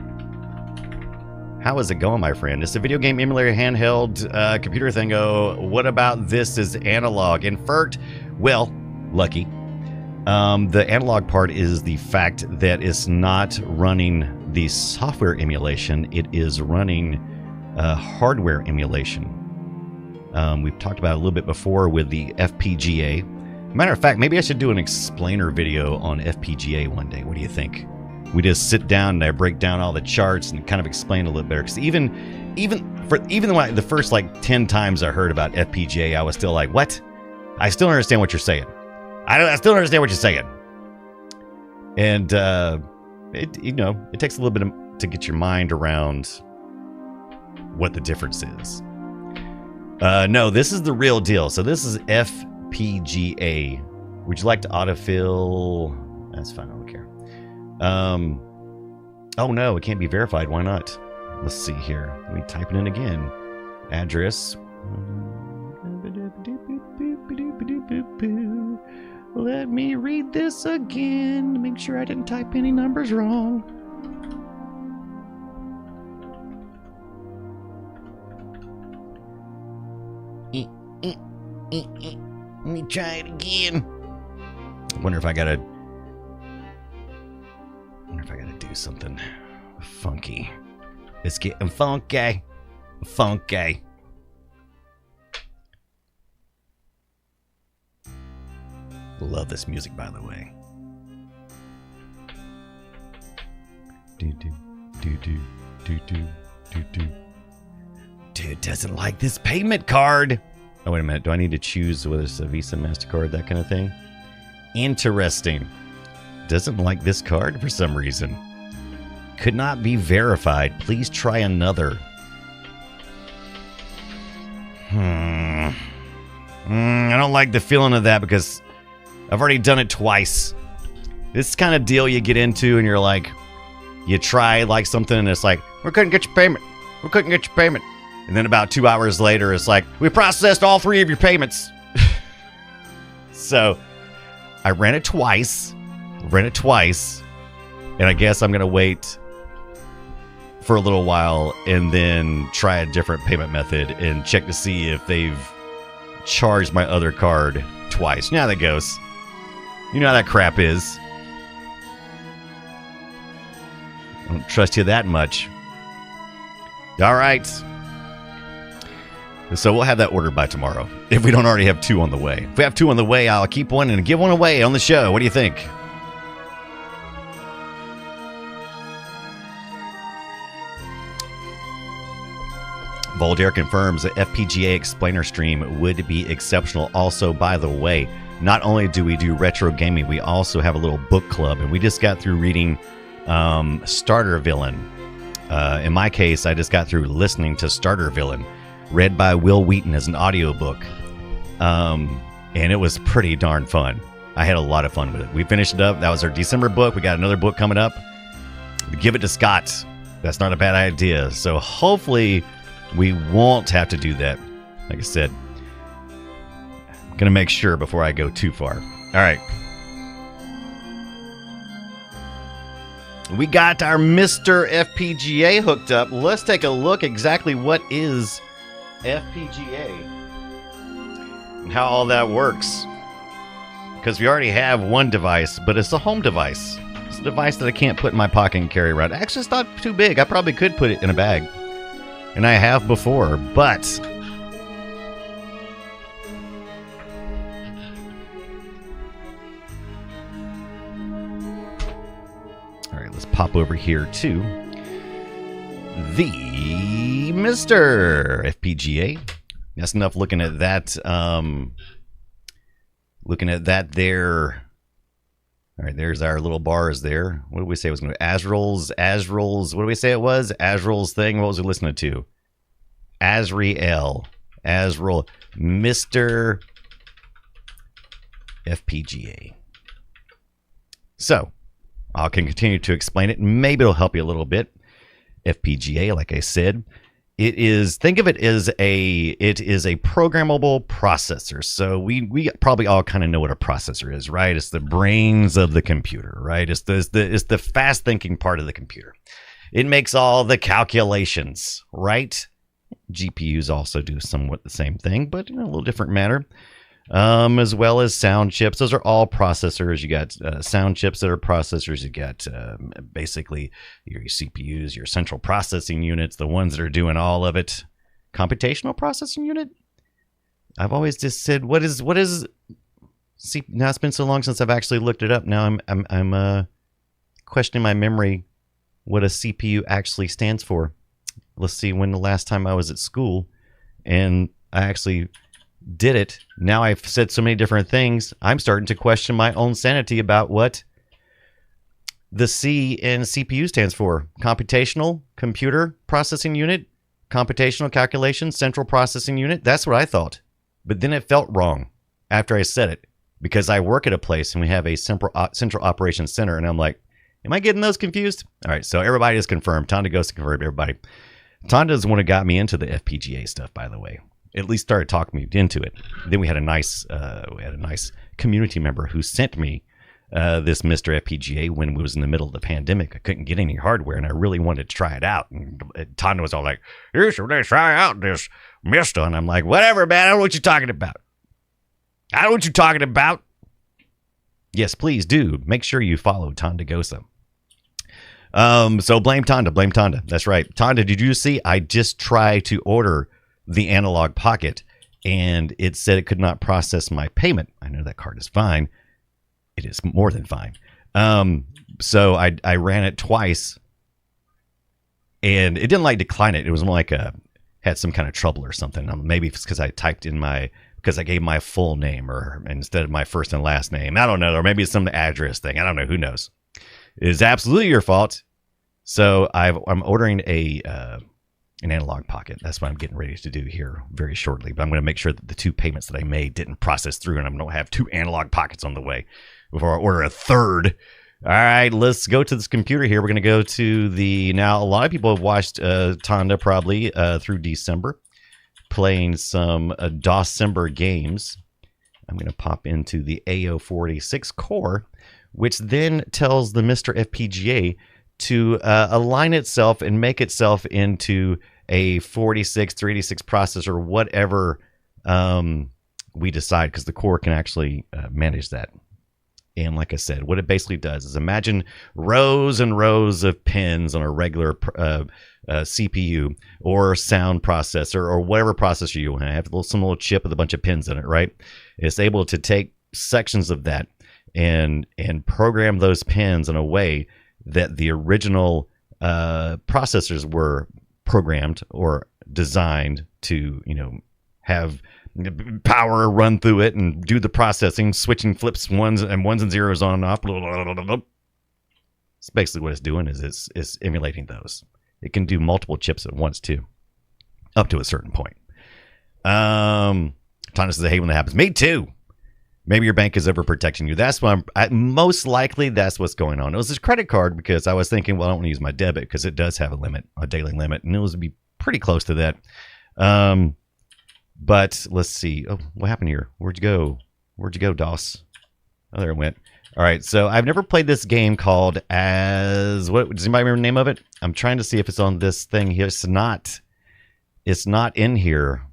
How is it going, my friend? It's a video game emulator handheld computer thingo. What about this is analog? Invert? Well, Lucky. The analog part is the fact that it's not running the software emulation. It is running hardware emulation. We've talked about it a little bit before with the FPGA. Matter of fact, maybe I should do an explainer video on FPGA one day. What do you think? We just sit down and I break down all the charts and kind of explain a little better. Because even when the first like 10 times I heard about FPGA, I was still like, what? I still don't understand what you're saying. I still don't understand what you're saying. And it takes a little bit to get your mind around what the difference is. No, this is the real deal. So this is FPGA. Would you like to autofill? That's fine, I don't care. Oh no, it can't be verified. Why not? Let's see here. Let me type it in again. Address. Let me read this again to make sure I didn't type any numbers wrong. Let me try it again. I wonder if I gotta do something funky. It's getting funky. Love this music, by the way. Dude doesn't like this payment card. Oh, wait a minute. Do I need to choose whether it's a Visa, MasterCard, that kind of thing? Interesting. Doesn't like this card for some reason. Could not be verified. Please try another. I don't like the feeling of that because I've already done it twice. This kind of deal you get into and you're like, you try like something and it's like, we couldn't get your payment. We couldn't get your payment. And then about 2 hours later, it's like, we processed all 3 of your payments. So I ran it twice. And I guess I'm going to wait for a little while and then try a different payment method and check to see if they've charged my other card twice. You know how that goes. You know how that crap is. I don't trust you that much. All right. So we'll have that ordered by tomorrow. If we don't already have 2 on the way. If we have 2 on the way, I'll keep one and give one away on the show. What do you think? Voltaire confirms that FPGA explainer stream would be exceptional. Also, by the way, not only do we do retro gaming, we also have a little book club, and we just got through reading Starter Villain. In my case, I just got through listening to Starter Villain, read by Will Wheaton as an audiobook. And it was pretty darn fun. I had a lot of fun with it. We finished it up. That was our December book. We got another book coming up. Give it to Scott. That's not a bad idea. So hopefully we won't have to do that. Like I said, I'm going to make sure before I go too far. All right. We got our Mr. FPGA hooked up. Let's take a look exactly what is FPGA and how all that works. Because we already have one device, but it's a home device. It's a device that I can't put in my pocket and carry around. Actually, it's not too big. I probably could put it in a bag. And I have before, but all right, let's pop over here to the Mr. FPGA. That's enough looking at that. Looking at that there. All right, there's our little bars there. What did we say it was going to be? Azrael's, what did we say it was? Azrael's thing. What was we listening to? Azrael, Mr. FPGA. So, I can continue to explain it. Maybe it'll help you a little bit. FPGA, like I said, think of it as a programmable processor. So we probably all kind of know what a processor is, right? It's the brains of the computer, right? It's the fast thinking part of the computer. It makes all the calculations, right? GPUs also do somewhat the same thing, but in a little different manner. As well as sound chips. Those are all processors. You got sound chips that are processors. You got basically your CPUs, your central processing units, the ones that are doing all of it. Computational processing unit? I've always just said, what is now it's been so long since I've actually looked it up. Now I'm questioning my memory what a CPU actually stands for. Let's see, when the last time I was at school and I actually did it. Now I've said so many different things. I'm starting to question my own sanity about what the C in CPU stands for. Computational computer processing unit, computational calculation, central processing unit. That's what I thought. But then it felt wrong after I said it because I work at a place and we have a central operations center. And I'm like, am I getting those confused? All right. So everybody is confirmed. Tonda goes to confirm everybody. Tonda is the one who got me into the FPGA stuff, by the way. At least started talking me into it. Then we had a nice community member who sent me this Mr. FPGA when we was in the middle of the pandemic. I couldn't get any hardware, and I really wanted to try it out. And Tonda was all like, "You should try out this Mr." And I'm like, "Whatever, man. I don't know what you're talking about. I don't know what you're talking about." Yes, please do. Make sure you follow Tonda Gosa. So blame Tonda. Blame Tonda. That's right. Tonda, did you see? I just tried to order the Analog Pocket, and it said it could not process my payment. I know that card is fine. It is more than fine. So I ran it twice, and it didn't like decline it. It was more like had some kind of trouble or something. Maybe it's because I typed in because I gave my full name or instead of my first and last name. I don't know. Or maybe it's some address thing. I don't know. Who knows? It is absolutely your fault. So I'm ordering a an analog pocket. That's what I'm getting ready to do here very shortly. But I'm going to make sure that the 2 payments that I made didn't process through, and I don't have 2 analog pockets on the way before I order a third. All right, let's go to this computer here. We're going to go to the... Now, a lot of people have watched Tonda probably through December, playing some DOScember games. I'm going to pop into the AO46 core, which then tells the Mr. FPGA to align itself and make itself into a 46, 386 processor, whatever we decide, because the core can actually manage that. And like I said, what it basically does is imagine rows and rows of pins on a regular CPU or sound processor or whatever processor you want to have, some little chip with a bunch of pins in it, right? It's able to take sections of that and program those pins in a way that the original processors were programmed or designed to, have power run through it and do the processing, switching flips ones and zeros on and off. It's basically what it's doing is it's emulating those. It can do multiple chips at once too, up to a certain point. Thomas says, I hate when that happens. Me too. Maybe your bank is overprotecting you. That's what most likely that's what's going on. It was this credit card because I was thinking, well, I don't want to use my debit because it does have a limit, a daily limit, and it was to be pretty close to that. But let's see. Oh, what happened here? Where'd you go? Where'd you go, DOS? Oh, there it went. All right. So I've never played this game called as what? Does anybody remember the name of it? I'm trying to see if it's on this thing here. It's not. It's not in here.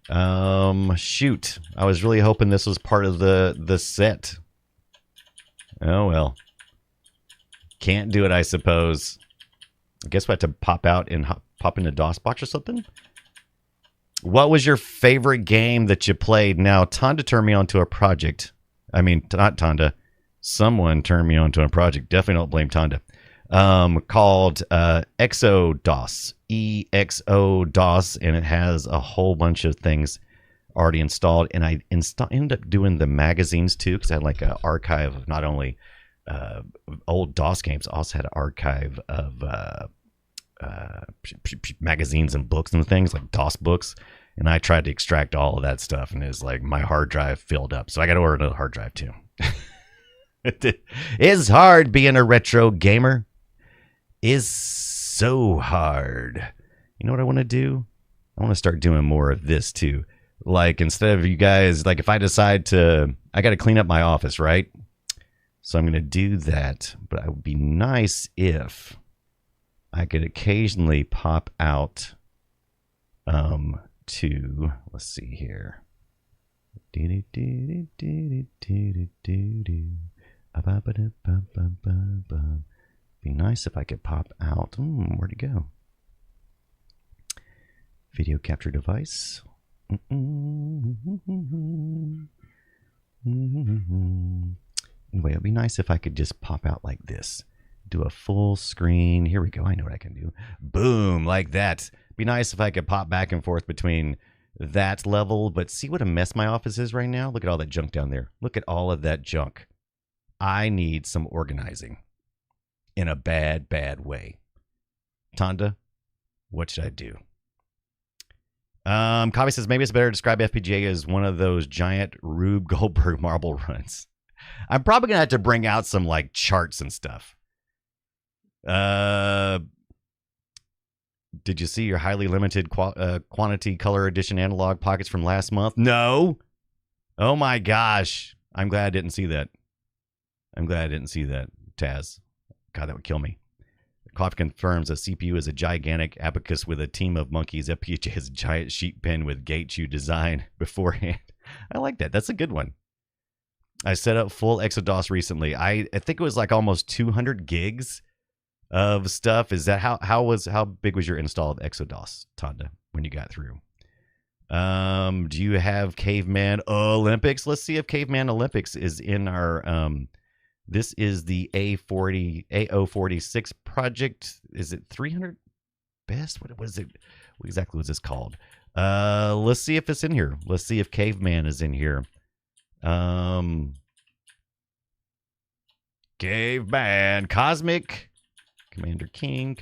Shoot. I was really hoping this was part of the set. Oh well. Can't do it, I suppose. I guess we have to pop out and pop into DOSBox or something. What was your favorite game that you played? Now, Tonda turned me onto a project. I mean, not Tonda. Someone turned me onto a project. Definitely don't blame Tonda. Called ExoDOS. EXODOS. And it has a whole bunch of things already installed. And I ended up doing the magazines too, because I had like an archive of not only old DOS games, I also had an archive of magazines and books and things like DOS books, and I tried to extract all of that stuff, and it's like my hard drive filled up, so I got to order another hard drive too. It's hard being a retro gamer. Is so hard. You know what I want to do? I want to start doing more of this too. Like instead of you guys, like if I decide to, I got to clean up my office, right? So I'm going to do that, but it would be nice if I could occasionally pop out to, let's see here. Be nice if I could pop out. Where'd it go? Video capture device. Anyway, it'd be nice if I could just pop out like this. Do a full screen. Here we go. I know what I can do. Boom, like that. Be nice if I could pop back and forth between that level, but see what a mess my office is right now? Look at all that junk down there. Look at all of that junk. I need some organizing in a bad, bad way. Tonda, what should I do? Kavi says, maybe it's better to describe FPGA as one of those giant Rube Goldberg marble runs. I'm probably going to have to bring out some like charts and stuff. Did you see your highly limited quantity color edition analog pockets from last month? No. Oh my gosh. I'm glad I didn't see that. Taz. God, that would kill me. Coffee confirms a CPU is a gigantic abacus with a team of monkeys. FPGA has a giant sheet pen with gate chew design beforehand. I like that. That's a good one. I set up full ExoDOS recently. I think it was like almost 200 gigs of stuff. Is that how big was your install of ExoDOS, Tonda, when you got through? Do you have Caveman Olympics? Let's see if Caveman Olympics is in our this is the AO46 project. Is it 300 best? What was it? What exactly was this called? Let's see if it's in here. Let's see if Caveman is in here. Caveman Cosmic Commander King.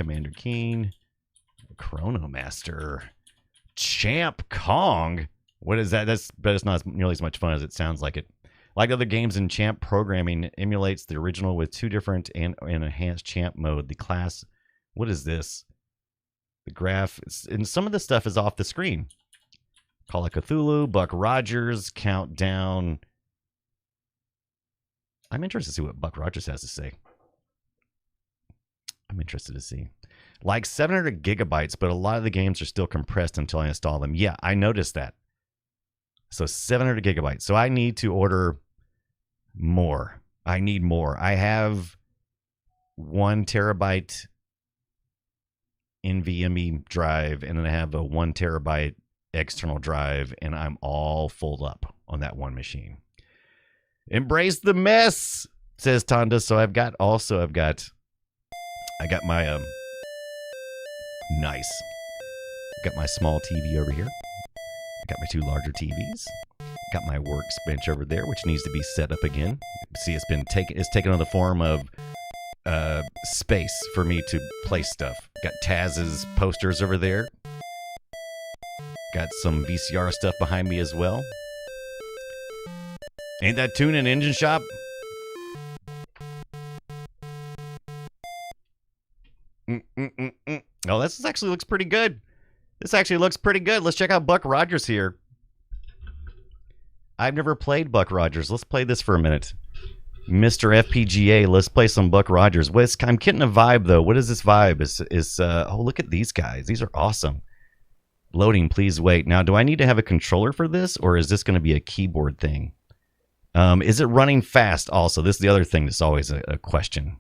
Chronomaster. Champ Kong. What is that? But it's not nearly as much fun as it sounds like it. Like other games in Champ programming, emulates the original with 2 different and enhanced Champ mode. The class, what is this? The graph, and some of the stuff is off the screen. Call of Cthulhu, Buck Rogers, Countdown. I'm interested to see what Buck Rogers has to say. I'm interested to see. Like 700 gigabytes, but a lot of the games are still compressed until I install them. Yeah, I noticed that. So 700 gigabytes. So I need to order more. I need more. I have 1 terabyte NVMe drive, and then I have a 1 terabyte external drive, and I'm all full up on that one machine. Embrace the mess, says Tonda. So I got my nice. Got my small TV over here. I got my 2 larger TVs. Got my workbench over there, which needs to be set up again. See, it's taken on the form of space for me to place stuff. Got Taz's posters over there. Got some VCR stuff behind me as well. Ain't that tune in Engine Shop? Oh, this actually looks pretty good. This actually looks pretty good. Let's check out Buck Rogers here. I've never played Buck Rogers. Let's play this for a minute. Mr. FPGA, let's play some Buck Rogers. I'm getting a vibe, though. What is this vibe? Oh, look at these guys. These are awesome. Loading, please wait. Now, do I need to have a controller for this, or is this going to be a keyboard thing? Is it running fast also? This is the other thing that's always a question.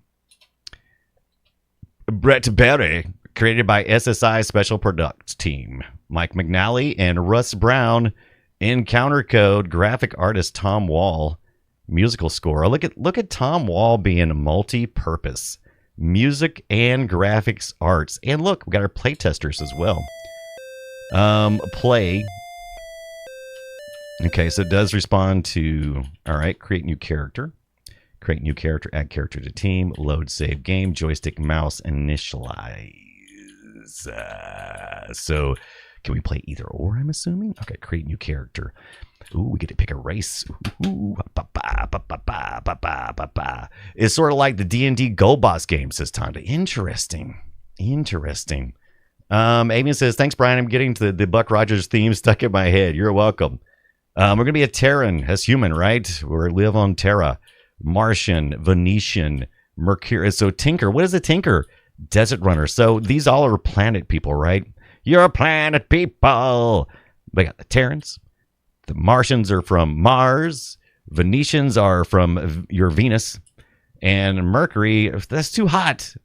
Brett Berry, created by SSI Special Products Team. Mike McNally and Russ Brown. Encounter code, graphic artist Tom Wall. Musical score. Look at Tom Wall being multi-purpose. Music and graphics arts. And look, we got our play testers as well. Play. Okay, so it does respond to, all right, create new character. Create new character, add character to team, load save game, joystick, mouse, initialize. So can we play either or, I'm assuming? Okay, create new character. Ooh, we get to pick a race. Ooh, it's sort of like the D&D Gold Boss game, says Tonda. Interesting. Amy says, thanks, Brian. I'm getting to the Buck Rogers theme stuck in my head. You're welcome. We're going to be a Terran as human, right? We live on Terra. Martian, Venetian, Mercury. So Tinker, what is a Tinker? Desert Runner. So these all are planet people, right? You're planet people. We got the Terrans. The Martians are from Mars. Venetians are from your Venus. And Mercury, that's too hot.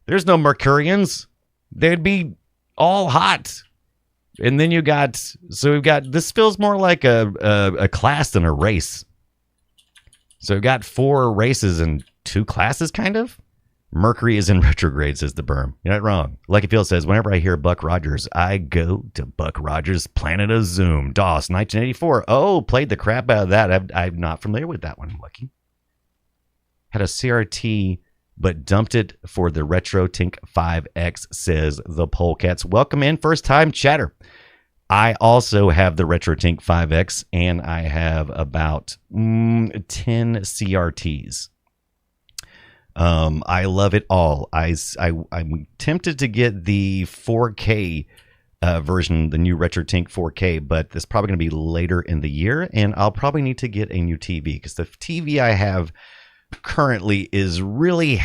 There's no Mercurians. They'd be all hot. And then we've got, this feels more like a class than a race. So we've got 4 races and 2 classes, kind of. Mercury is in retrograde, says the Berm. You're not wrong. Lucky Phil says, whenever I hear Buck Rogers, I go to Buck Rogers' Planet of Zoom. DOS, 1984. Oh, played the crap out of that. I'm not familiar with that one, Lucky. Had a CRT, but dumped it for the RetroTink 5X, says the Polecats. Welcome in, first time chatter. I also have the RetroTink 5X, and I have about 10 CRTs. I love it all. I'm tempted to get the 4K version, the new RetroTink 4K, but it's probably going to be later in the year, and I'll probably need to get a new TV because the TV I have currently is really is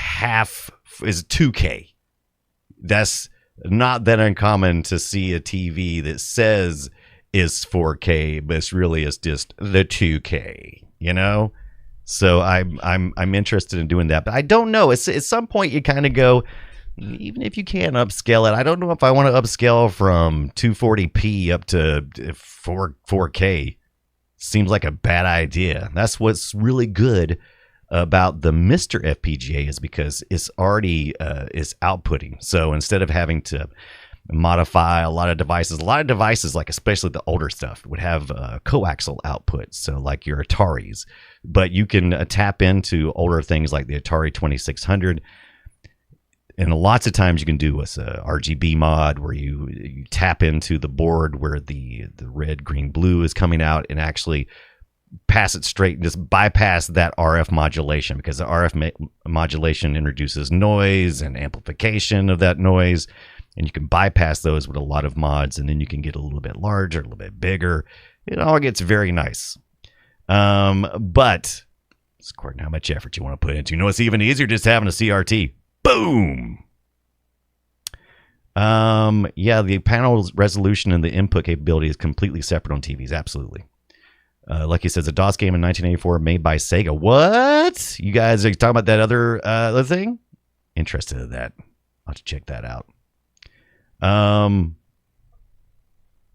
2K. That's not that uncommon to see a TV that says is 4K, but it's really is just the 2K, you know? So I'm interested in doing that, but I don't know. At some point you kind of go, even if you can upscale it, I don't know if I want to upscale from 240p up to 4K. Seems like a bad idea. That's what's really good about the Mr. FPGA is because it's already is outputting. So instead of having to modify a lot of devices, like especially the older stuff would have coaxial output. So like your Ataris, but you can tap into older things like the Atari 2600. And lots of times you can do a RGB mod where you tap into the board where the red, green, blue is coming out and actually pass it straight and just bypass that RF modulation, because the RF modulation introduces noise and amplification of that noise. And you can bypass those with a lot of mods, and then you can get a little bit larger, a little bit bigger. It all gets very nice. But it's according to how much effort you want to put into. You know, it's even easier just having a CRT. Boom! Yeah, the panel resolution and the input capability is completely separate on TVs. Absolutely. Lucky says a DOS game in 1984 made by Sega. What? You guys are talking about that other thing? Interested in that. I'll have to check that out.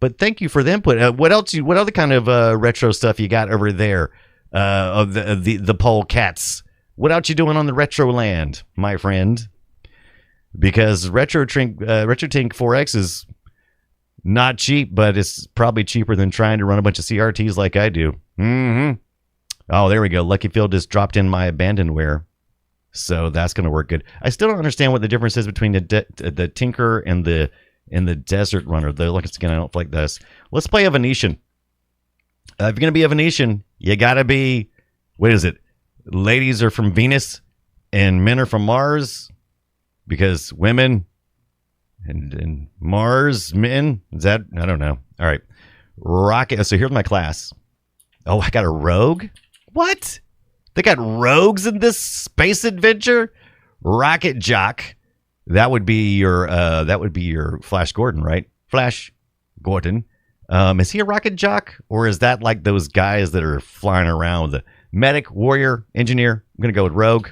But thank you for the input. What else? What other kind of retro stuff you got over there? Of the polecats. What else you doing on the retro land, my friend? Because RetroTink 4X is not cheap, but it's probably cheaper than trying to run a bunch of CRTs like I do. Mm-hmm. Oh, there we go. Luckyfield just dropped in my abandonware. So that's going to work good. I still don't understand what the difference is between the Tinker and the Desert Runner. Though, look, again, I don't like this. Let's play a Venetian. If you're going to be a Venetian, you got to be, what is it? Ladies are from Venus and men are from Mars, because women and Mars men, is that? I don't know. All right. Rocket. So here's my class. Oh, I got a rogue? What? They got rogues in this space adventure? Rocket Jock. That would be your Flash Gordon, right? Flash Gordon. Is he a rocket jock, or is that like those guys that are flying around? The medic, warrior, engineer. I'm gonna go with rogue.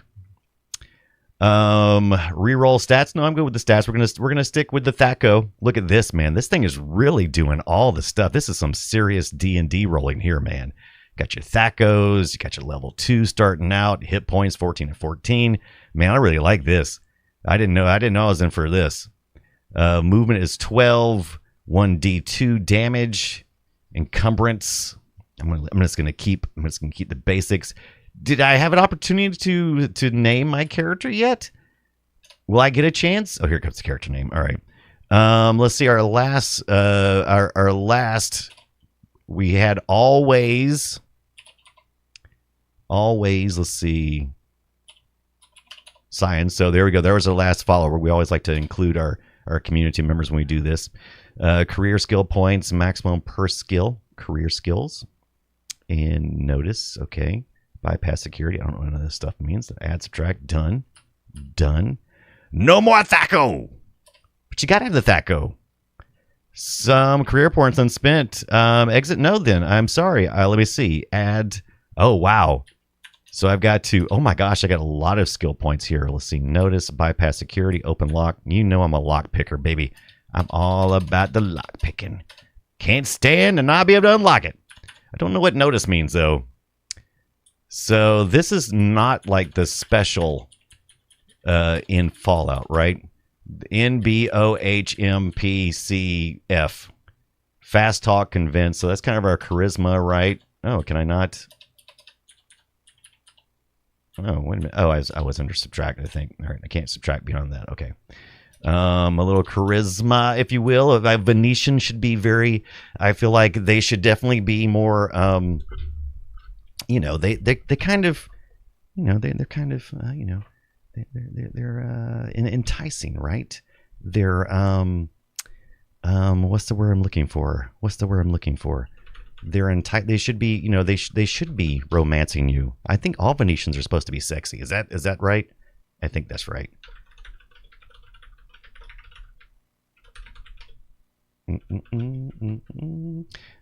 Reroll stats. No, I'm good with the stats. We're gonna stick with the THAC0. Look at this, man. This thing is really doing all the stuff. This is some serious D&D rolling here, man. Got your THAC0s. You got your level 2 starting out. Hit points 14 and 14. Man, I really like this. I didn't know I was in for this. Movement is 12. 1d2 damage. Encumbrance. I'm just gonna keep the basics. Did I have an opportunity to name my character yet? Will I get a chance? Oh, here comes the character name. All right. Let's see. Our last. We had always. Let's see. Science. So there we go. There was our last follower. We always like to include our community members when we do this. Career skill points, maximum per skill. Career skills. And notice. Okay. Bypass security. I don't know what none of this stuff means. Add, subtract. Done. No more THAC0. But you got to have the THAC0. Some career points unspent. Exit node then. I'm sorry. Let me see. Add. Oh, wow. So I've got to. Oh, my gosh. I got a lot of skill points here. Let's see. Notice. Bypass security. Open lock. You know I'm a lock picker, baby. I'm all about the lock picking. Can't stand to not be able to unlock it. I don't know what notice means, though. So this is not like the special in Fallout, right? NBOHMPCF. Fast talk, convince. So that's kind of our charisma, right? Oh, can I not? Oh, wait a minute. Oh, I was under subtract, I think. All right, I can't subtract beyond that. Okay. A little charisma, if you will. A Venetian should be very, I feel like they should definitely be more, you know, they kind of, you know, they're kind of, you know, they're enticing, right? They're, what's the word I'm looking for? They're they should be, you know, they should be romancing you. I think all Venetians are supposed to be sexy. Is that right? I think that's right.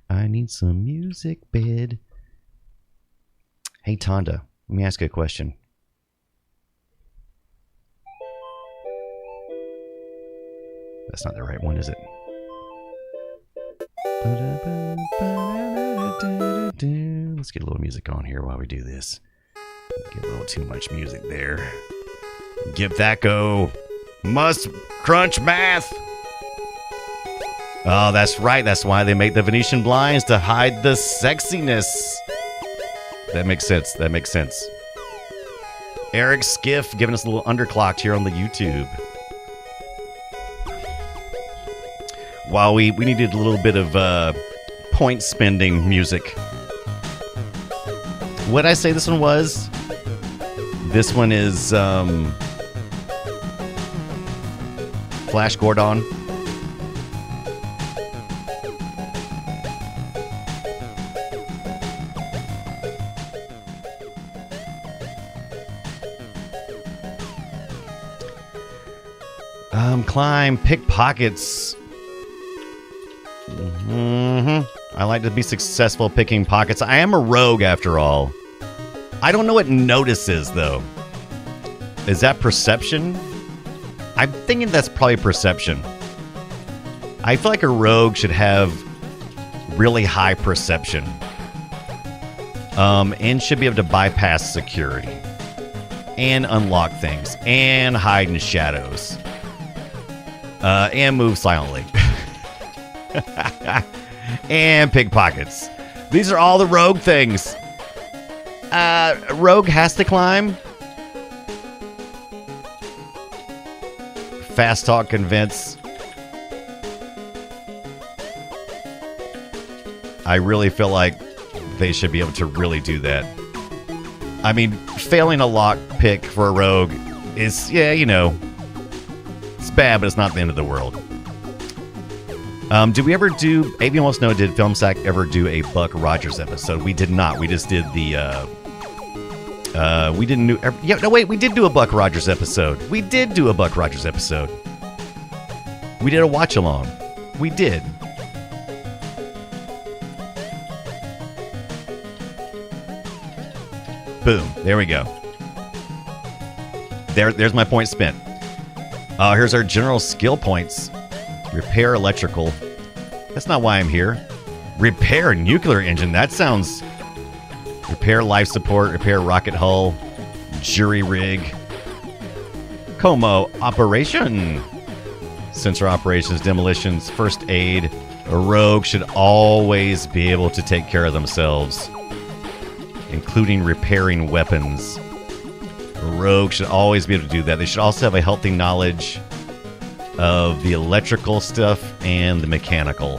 I need some music, bed. Hey, Tonda, let me ask you a question. That's not the right one, is it? Let's get a little music on here while we do this. Get a little too much music there. Give that go. Must crunch math. Oh, that's right. That's why they make the Venetian blinds, to hide the sexiness. That makes sense. Eric Skiff giving us a little underclocked here on the YouTube. while we needed a little bit of point spending music. What'd I say this one was? This one is Flash Gordon. Climb, pickpockets. I like to be successful picking pockets. I am a rogue after all. I don't know what notice is, though. Is that perception? I'm thinking that's probably perception. I feel like a rogue should have really high perception. And should be able to bypass security. And unlock things. And hide in shadows. And move silently. And pickpockets. These are all the rogue things. Rogue has to climb. Fast talk, convince. I really feel like they should be able to really do that. I mean, failing a lock pick for a rogue is, yeah, you know, it's bad, but it's not the end of the world. Did we ever do, Avian wants to know, did FilmSack ever do a Buck Rogers episode? We did not. We just did the, we didn't do, yeah, no, wait, we did do a Buck Rogers episode. We did do a Buck Rogers episode. We did a watch along. We did. Boom. There we go. There's my point spent. Here's our general skill points. Repair electrical. That's not why I'm here. Repair nuclear engine. That sounds... Repair life support. Repair rocket hull. Jury rig. Como operation. Sensor operations. Demolitions. First aid. A rogue should always be able to take care of themselves, including repairing weapons. A rogue should always be able to do that. They should also have a healthy knowledge of the electrical stuff and the mechanical.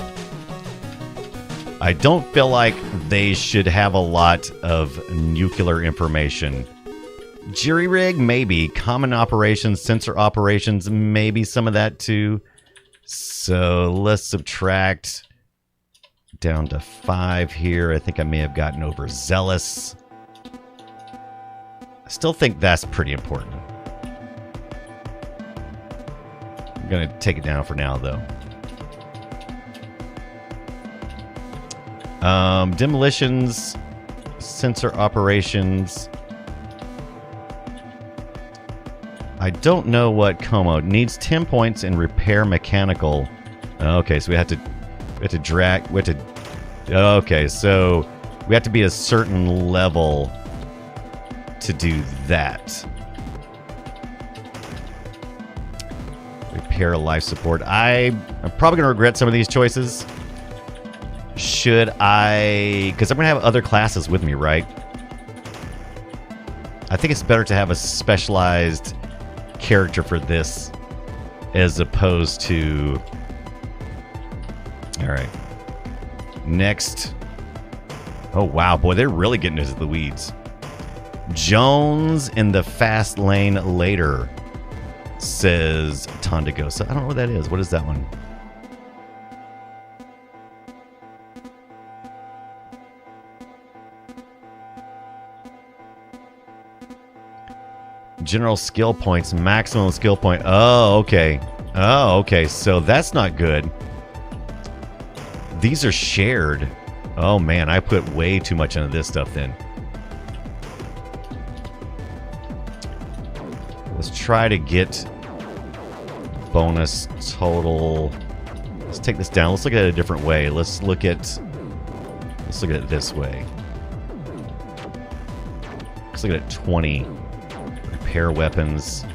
I don't feel like they should have a lot of nuclear information. Jury rig, maybe. Common operations, sensor operations, maybe some of that too. So let's subtract down to 5 here. I think I may have gotten overzealous. I still think that's pretty important. I'm going to take it down for now, though. Demolitions, sensor operations. I don't know what Como needs. 10 points in repair mechanical. Okay, so we have to drag. Okay, so we have to be a certain level to do that. Repair life support. I'm probably going to regret some of these choices. Should I... Because I'm going to have other classes with me, right? I think it's better to have a specialized character for this as opposed to... Alright. Next. Oh, wow. Boy, they're really getting into the weeds. Jones in the fast lane later, says Tondagosa. I don't know what that is. What is that one? General skill points, maximum skill point. Oh, okay. Oh, okay. So that's not good. These are shared. Oh, man. I put way too much into this stuff then. Let's try to get bonus total. Let's take this down. Let's look at it a different way. Let's look at it this way. Let's look at it 20. Repair weapons.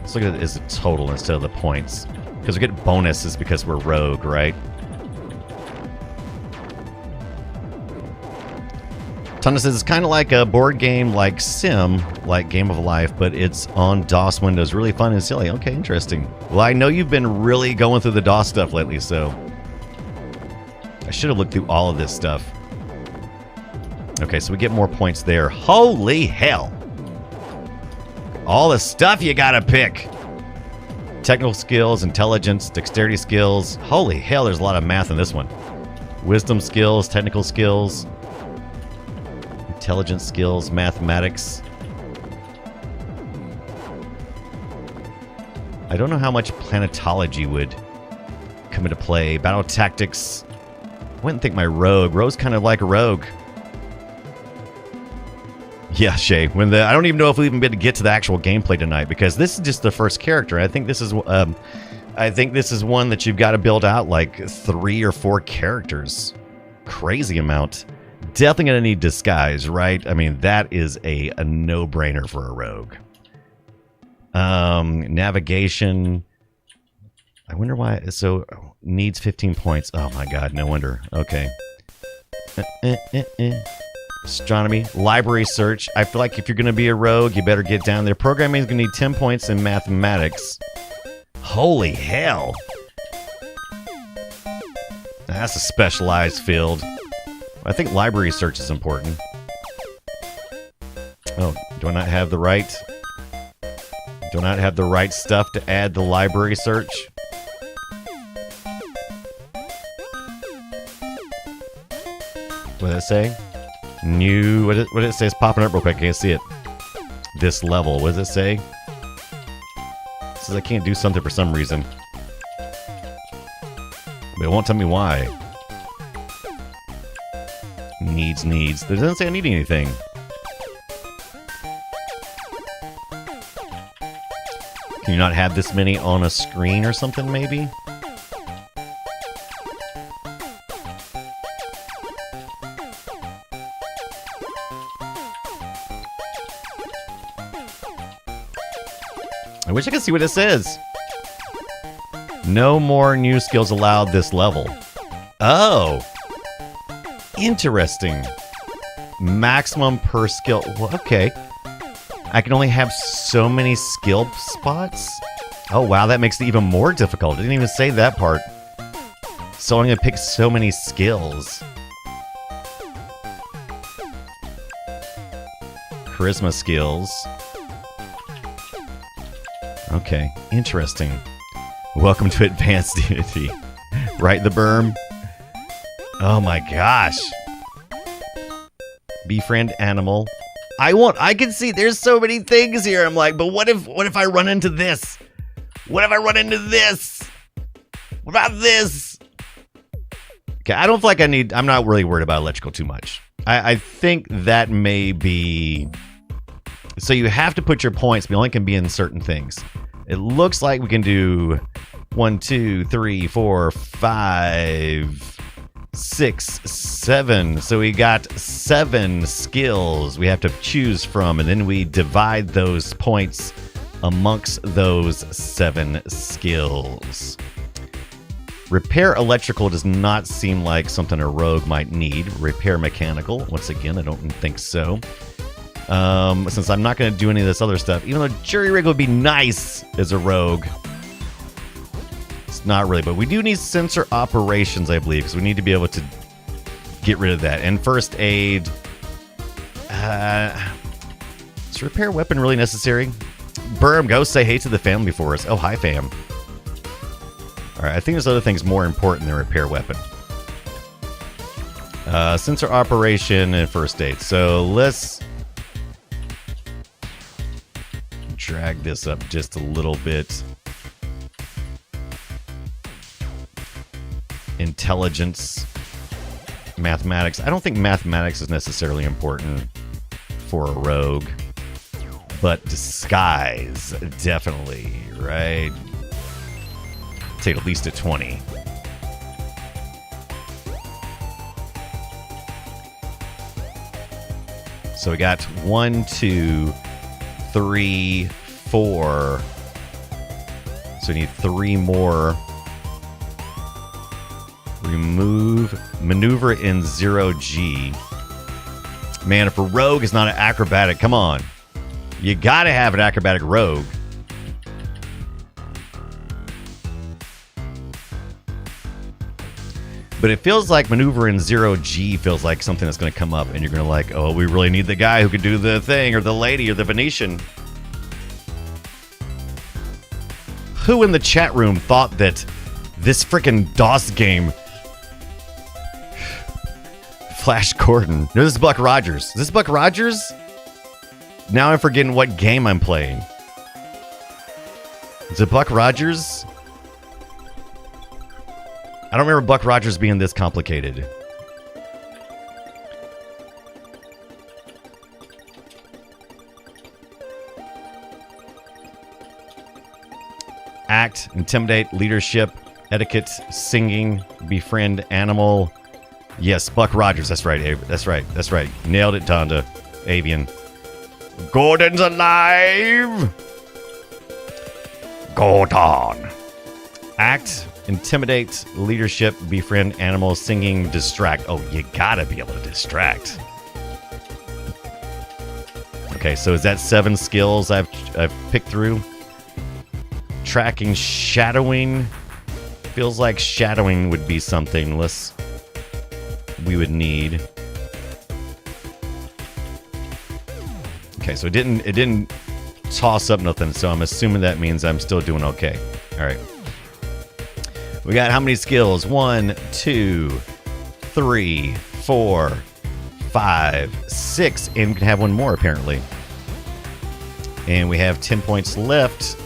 Let's look at it as a total instead of the points. Because we get bonuses because we're rogue, right? Tana says it's kind of like a board game, like Sim, like Game of Life, but it's on DOS Windows. Really fun and silly. Okay, interesting. Well, I know you've been really going through the DOS stuff lately, so I should have looked through all of this stuff. Okay, so we get more points there. Holy hell! All the stuff you gotta pick. Technical skills, intelligence, dexterity skills. Holy hell, there's a lot of math in this one. Wisdom skills, technical skills, intelligence skills, mathematics. I don't know how much planetology would come into play. Battle tactics. I wouldn't think my rogue. Rogue's kind of like a rogue. Yeah, Shay. I don't even know if we've even been to get to the actual gameplay tonight because this is just the first character. I think this is one that you've got to build out like 3 or 4 characters. Crazy amount. Definitely gonna need disguise, right? I mean, that is a no-brainer for a rogue. Navigation. I wonder why. So needs 15 points. Oh my god, no wonder. Okay. Astronomy, library search. I feel like if you're going to be a rogue, you better get down there. Programming is going to need 10 points in mathematics. Holy hell. That's a specialized field. I think library search is important. Oh, do I not have the right? Do I not have the right stuff to add the library search? What did it say? New, what did it say? It's popping up real quick. I can't see it. This level. What does it say? It says I can't do something for some reason. But it won't tell me why. Needs. It doesn't say I need anything. Can you not have this many on a screen or something, maybe? I wish I could see what it says. No more new skills allowed this level. Oh. Interesting. Maximum per skill. Well, okay. I can only have so many skill spots? Oh, wow. That makes it even more difficult. I didn't even say that part. So I'm going to pick so many skills. Charisma skills. Okay, interesting. Welcome to Advanced Unity. Right, the berm? Oh my gosh. Befriend animal. I can see there's so many things here. I'm like, but what if I run into this? What if I run into this? What about this? Okay, I don't feel like I'm not really worried about electrical too much. I think that may be... So you have to put your points, but you only can be in certain things. It looks like we can do 1, 2, 3, 4, 5, 6, 7. So we got 7 skills we have to choose from, and then we divide those points amongst those 7 skills. Repair electrical does not seem like something a rogue might need. Repair mechanical, once again, I don't think so. Since I'm not going to do any of this other stuff, even though jury rig would be nice as a rogue. It's not really, but we do need sensor operations, I believe, because we need to be able to get rid of that. And first aid. Is repair weapon really necessary? Berm, go say hey to the family for us. Oh, hi, fam. Alright, I think there's other things more important than repair weapon. Sensor operation and first aid. So let's drag this up just a little bit. Intelligence. Mathematics. I don't think mathematics is necessarily important for a rogue. But disguise, definitely, right? Take at least a 20. So we got 1, 2, 3, 4. So we need 3 more. Remove maneuver in 0G. Man, if a rogue is not an acrobatic, come on. You gotta have an acrobatic rogue. But it feels like maneuvering 0G feels like something that's going to come up, and you're going to like, oh, we really need the guy who could do the thing, or the lady, or the Venetian. Who in the chat room thought that this freaking DOS game, Flash Gordon? No, this is Buck Rogers. Is this Buck Rogers? Now I'm forgetting what game I'm playing. Is it Buck Rogers? I don't remember Buck Rogers being this complicated. Act, intimidate, leadership, etiquette, singing, befriend, animal. Yes, Buck Rogers. That's right. That's right. That's right. Nailed it, Donda. Avian. Gordon's alive. Gordon. Act, intimidate, leadership, befriend, animal, singing, distract. Oh, you gotta be able to distract. Okay, so is that 7 skills I've picked through? Tracking, shadowing. Feels like shadowing would be something we would need. Okay, so it didn't toss up nothing, so I'm assuming that means I'm still doing okay. All right. We got how many skills? 1, 2, 3, 4, 5, 6, and we can have one more apparently. And we have 10 points left.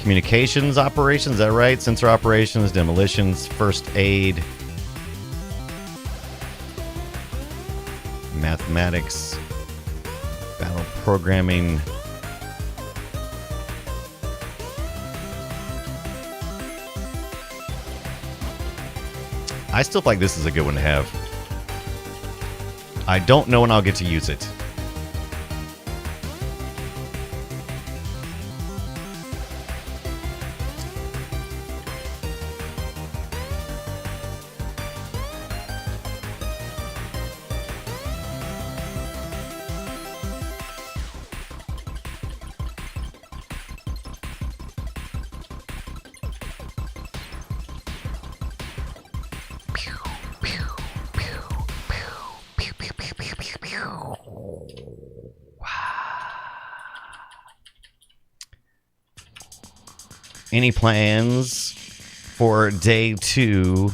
Communications operations, is that right? Sensor operations, demolitions, first aid, mathematics, battle programming. I still feel like this is a good one to have. I don't know when I'll get to use it. Any plans for day 2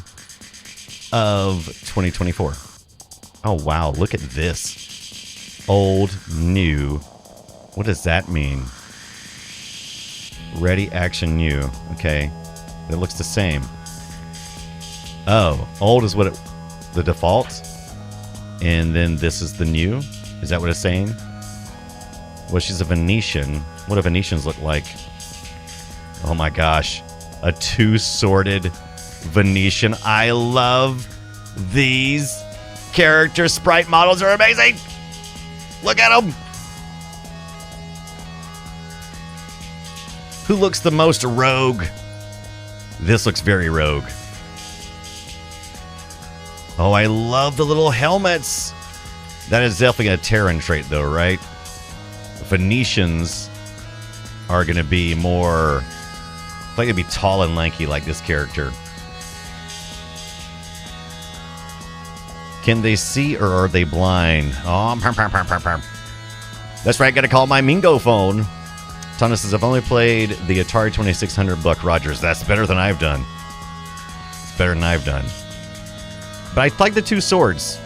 of 2024? Oh, wow. Look at this. Old, new. What does that mean? Ready, action, new. Okay. It looks the same. Oh, old is what the default. And then this is the new. Is that what it's saying? Well, she's a Venetian. What do Venetians look like? Oh my gosh. A 2-sworded Venetian. I love these character sprite models are amazing. Look at them. Who looks the most rogue? This looks very rogue. Oh, I love the little helmets. That is definitely a Terran trait though, right? Venetians are going to be more... I think it'd be tall and lanky like this character. Can they see or are they blind? Oh, that's right. Got to call my Mingo phone. Tana says, I've only played the Atari 2600 Buck Rogers. That's better than I've done. It's better than I've done. But I like the 2 swords.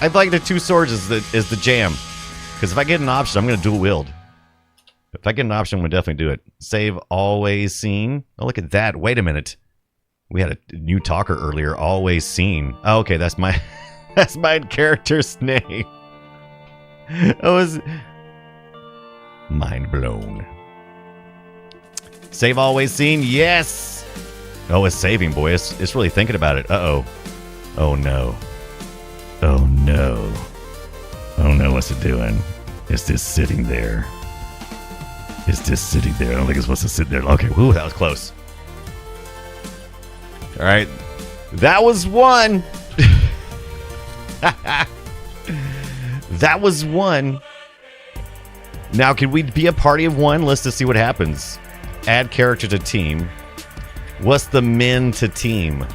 I like the 2 swords is the jam. Because if I get an option, I'm going to dual wield. If I get an option, I'm going to definitely do it. Save always seen. Oh, look at that. Wait a minute. We had a new talker earlier. Always seen. Oh, okay, that's my that's my character's name. I was mind blown. Save always seen. Yes. Oh, it's saving, boy. It's really thinking about it. Uh-oh. Oh, no. Oh, no. Oh, no. What's it doing? It's just sitting there. It's just sitting there. I don't think it's supposed to sit there. Okay, whoo, that was close. All right. That was one. That was one. Now, can we be a party of one? Let's just see what happens. Add character to team. What's the min to team?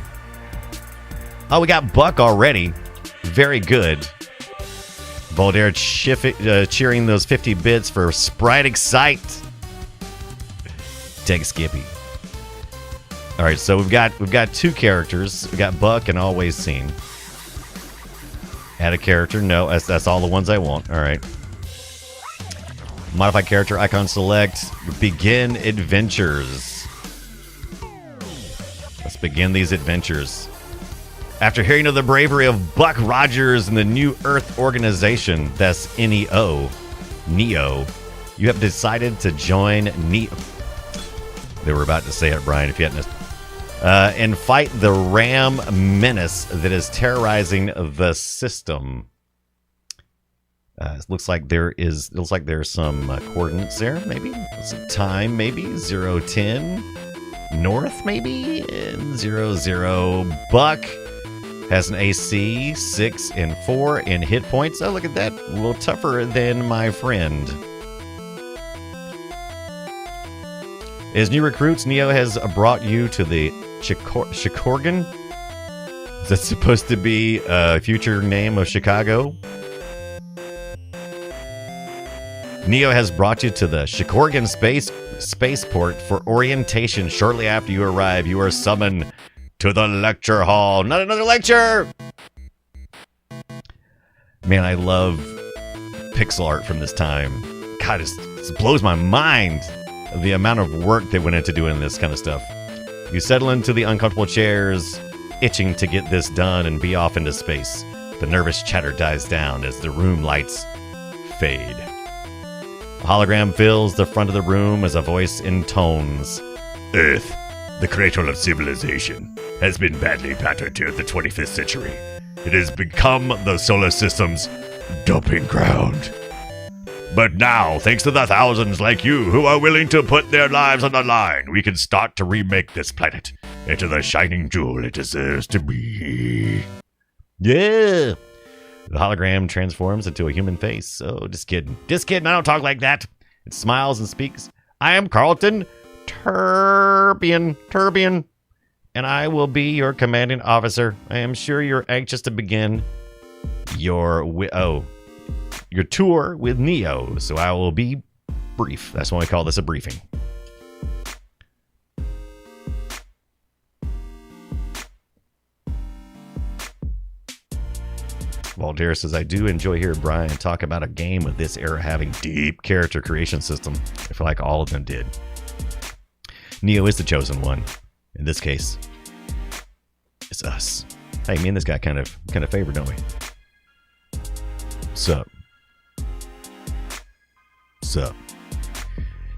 Oh, we got Buck already. Very good. Voltaire cheering those 50 bits for Sprite Excite. Take Skippy. All right, so we've got two characters. We got Buck and Always Seen. Add a character. No, that's all the ones I want. All right. Modify character icon select. Begin adventures. Let's begin these adventures. After hearing of the bravery of Buck Rogers and the New Earth Organization, that's NEO, you have decided to join NEO. They were about to say it, Brian, if you hadn't. And fight the Ram menace that is terrorizing the system. It looks like there's some coordinates there, maybe. Some time, maybe. 010. North, maybe. And 00. Buck has an AC 6 and 4 in hit points. Oh, look at that. A little tougher than my friend. As new recruits, Neo has brought you to the Chikorgan. Is that supposed to be a future name of Chicago? Neo has brought you to the Chikorgan spaceport for orientation. Shortly after you arrive, you are summoned to the lecture hall. Not another lecture! Man, I love pixel art from this time. God, it blows my mind, the amount of work that went into doing this kind of stuff. You settle into the uncomfortable chairs, itching to get this done and be off into space. The nervous chatter dies down as the room lights fade. A hologram fills the front of the room as a voice intones. Earth, the cradle of civilization, has been badly battered here in the 25th century. It has become the solar system's dumping ground. But now, thanks to the thousands like you who are willing to put their lives on the line, we can start to remake this planet into the shining jewel it deserves to be. Yeah! The hologram transforms into a human face. Oh, just kidding. Just kidding, I don't talk like that. It smiles and speaks. I am Carlton Turbian, and I will be your commanding officer. I am sure you're anxious to begin your tour with Neo, so I will be brief. That's why we call this a briefing. Voltaire says, I do enjoy hearing Brian talk about a game of this era having deep character creation system. I feel like all of them did. Neo is the chosen one. In this case, it's us. Hey, me and this guy kind of favor, don't we? Sup?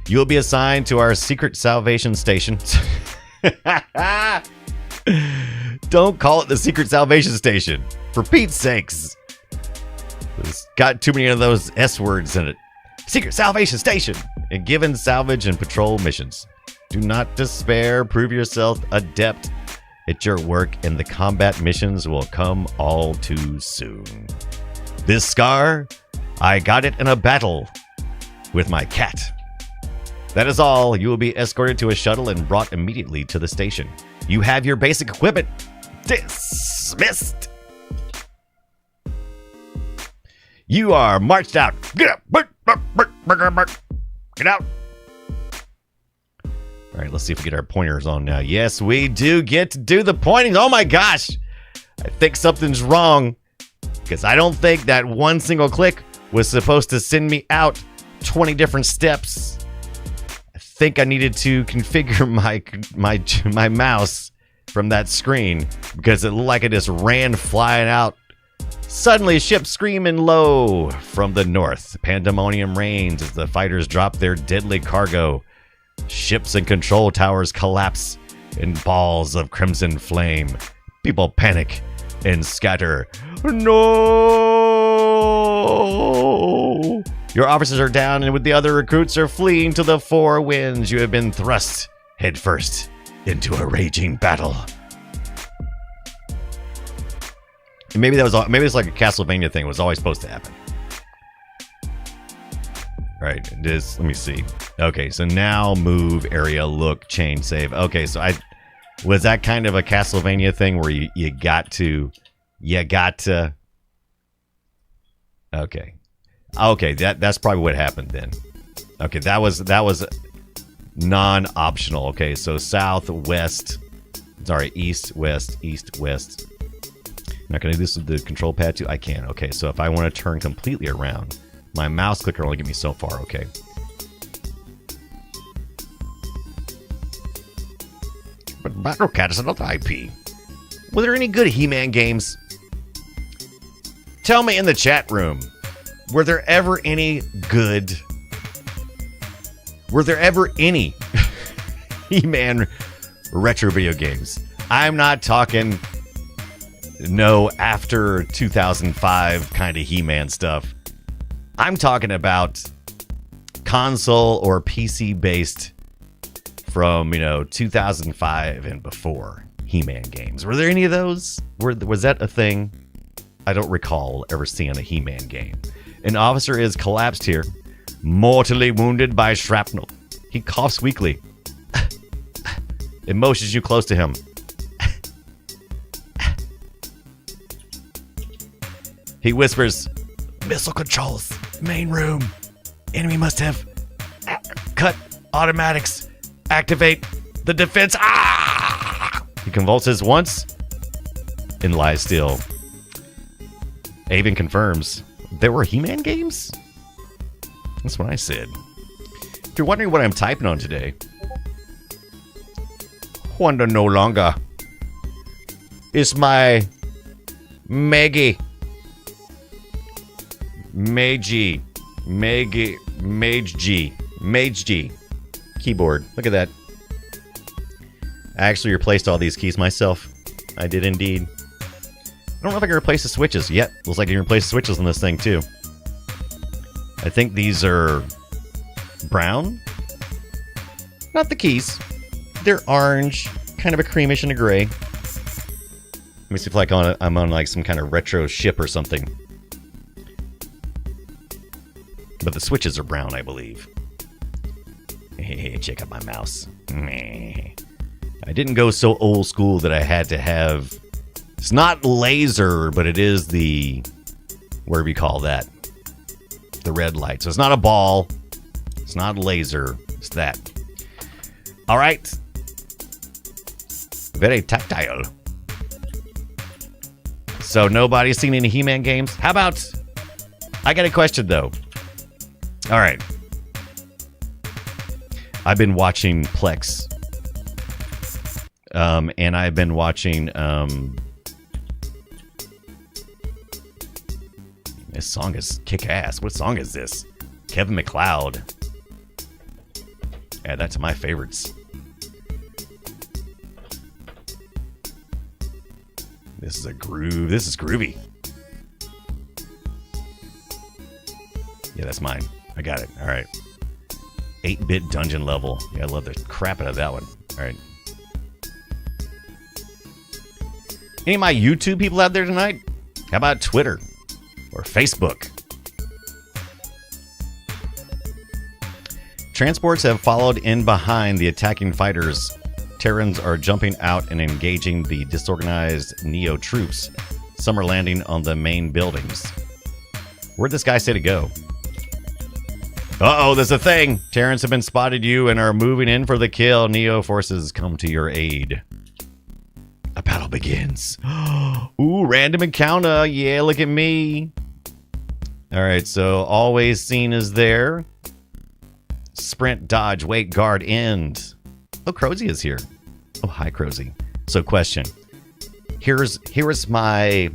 You'll be assigned to our secret salvation station. Don't call it the secret salvation station. For Pete's sakes. It's got too many of those S words in it. Secret salvation station. And given salvage and patrol missions. Do not despair. Prove yourself adept at your work, and the combat missions will come all too soon. This scar, I got it in a battle with my cat. That is all. You will be escorted to a shuttle and brought immediately to the station. You have your basic equipment. Dismissed. You are marched out. Get up. Get out. All right, let's see if we get our pointers on now. Yes, we do get to do the pointing. Oh my gosh. I think something's wrong, because I don't think that one single click was supposed to send me out 20 different steps. I think I needed to configure my mouse from that screen, because it looked like it just ran flying out. Suddenly, ships screaming low from the north. Pandemonium reigns as the fighters drop their deadly cargo. Ships and control towers collapse in balls of crimson flame. People panic and scatter. No! Your officers are down, and with the other recruits are fleeing to the four winds. You have been thrust headfirst into a raging battle. And maybe it's like a Castlevania thing. It was always supposed to happen. All right, let me see. Okay, so now move, area, look, change, save. Okay, so was that kind of a Castlevania thing where you got to. Okay, that's probably what happened then. Okay, that was non-optional. Okay, so south, west, east, west. Now, can I do this with the control pad too? I can. Okay, so if I want to turn completely around, my mouse clicker will only get me so far. Okay. But Battle Cat is another IP. Were there any good He-Man games? Tell me in the chat room. Were there ever any He-Man retro video games? I'm not talking after 2005 kind of He-Man stuff. I'm talking about console or PC based from 2005 and before He-Man games. Were there any of those? Was that a thing? I don't recall ever seeing a He-Man game. An officer is collapsed here, mortally wounded by shrapnel. He coughs weakly. It motions you close to him. He whispers, "Missile controls, main room. Enemy must have cut automatics. Activate the defense." Ah! He convulses once and lies still. Avon confirms. There were He-Man games? That's what I said. If you're wondering what I'm typing on today, wonder no longer. It's my Mage G keyboard. Look at that. I actually replaced all these keys myself. I did indeed. I don't know if I can replace the switches yet. Looks like I can replace the switches on this thing too. I think these are brown. Not the keys. They're orange, kind of a creamish and a gray. Let me see if I'm on like some kind of retro ship or something. But the switches are brown, I believe. Hey, check out my mouse. I didn't go so old school that I had to have... It's not laser, but it is the... Whatever you call that. The red light. So it's not a ball. It's not a laser. It's that. All right. Very tactile. So nobody's seen any He-Man games? How about... I got a question, though. All right. I've been watching Plex. And I've been watching... This song is kick-ass. What song is this? Kevin MacLeod. Add that to my favorites. This is a groove. This is groovy. Yeah, that's mine. I got it. All right. 8-bit dungeon level. Yeah, I love the crap out of that one. All right. Any of my YouTube people out there tonight? How about Twitter? Or Facebook? Transports have followed in behind the attacking fighters. Terrans are jumping out and engaging the disorganized Neo troops. Some are landing on the main buildings. Where'd this guy say to go? Uh-oh, there's a thing! Terrans have been spotted you and are moving in for the kill. Neo forces come to your aid. A battle begins. Ooh, random encounter. Yeah, look at me. Alright, so always seen is there. Sprint, dodge, wait, guard, end. Oh, Crozy is here. Oh, hi, Crozy. So, question. Here's my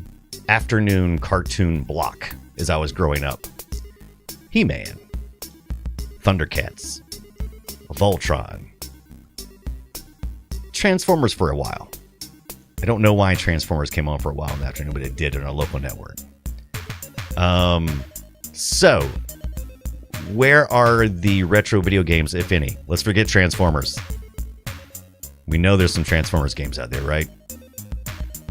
afternoon cartoon block as I was growing up. He-Man. Thundercats. Voltron. Transformers for a while. I don't know why Transformers came on for a while in the afternoon, but it did on our local network. So, where are the retro video games, if any? Let's forget Transformers. We know there's some Transformers games out there, right?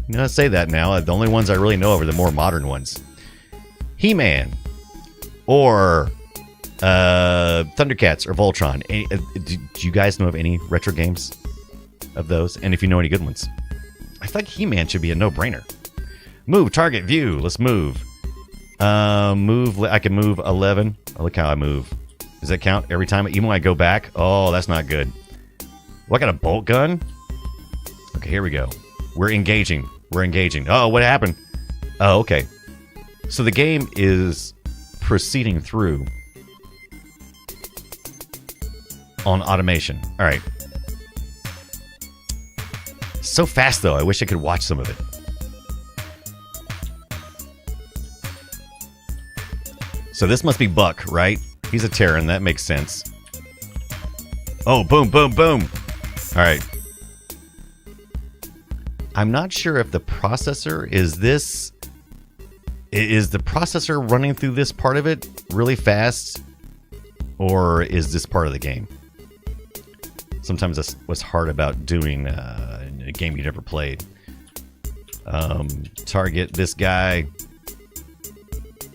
You know, I say that now. The only ones I really know are the more modern ones. He-Man. Or Thundercats or Voltron. Do you guys know of any retro games of those? And if you know any good ones, I feel like He-Man should be a no-brainer. Move, target, view. Let's move. Move. I can move 11. Oh, look how I move. Does that count every time? Even when I go back? Oh, that's not good. Well, I got a bolt gun? Okay, here we go. We're engaging. We're engaging. Oh, what happened? Oh, okay. So the game is proceeding through on automation. All right. So fast, though. I wish I could watch some of it. So this must be Buck, right? He's a Terran. That makes sense. Oh, boom, boom, boom. All right. I'm not sure if the processor is this... Is the processor running through this part of it really fast? Or is this part of the game? Sometimes that's what's hard about doing a game you never played. Target this guy.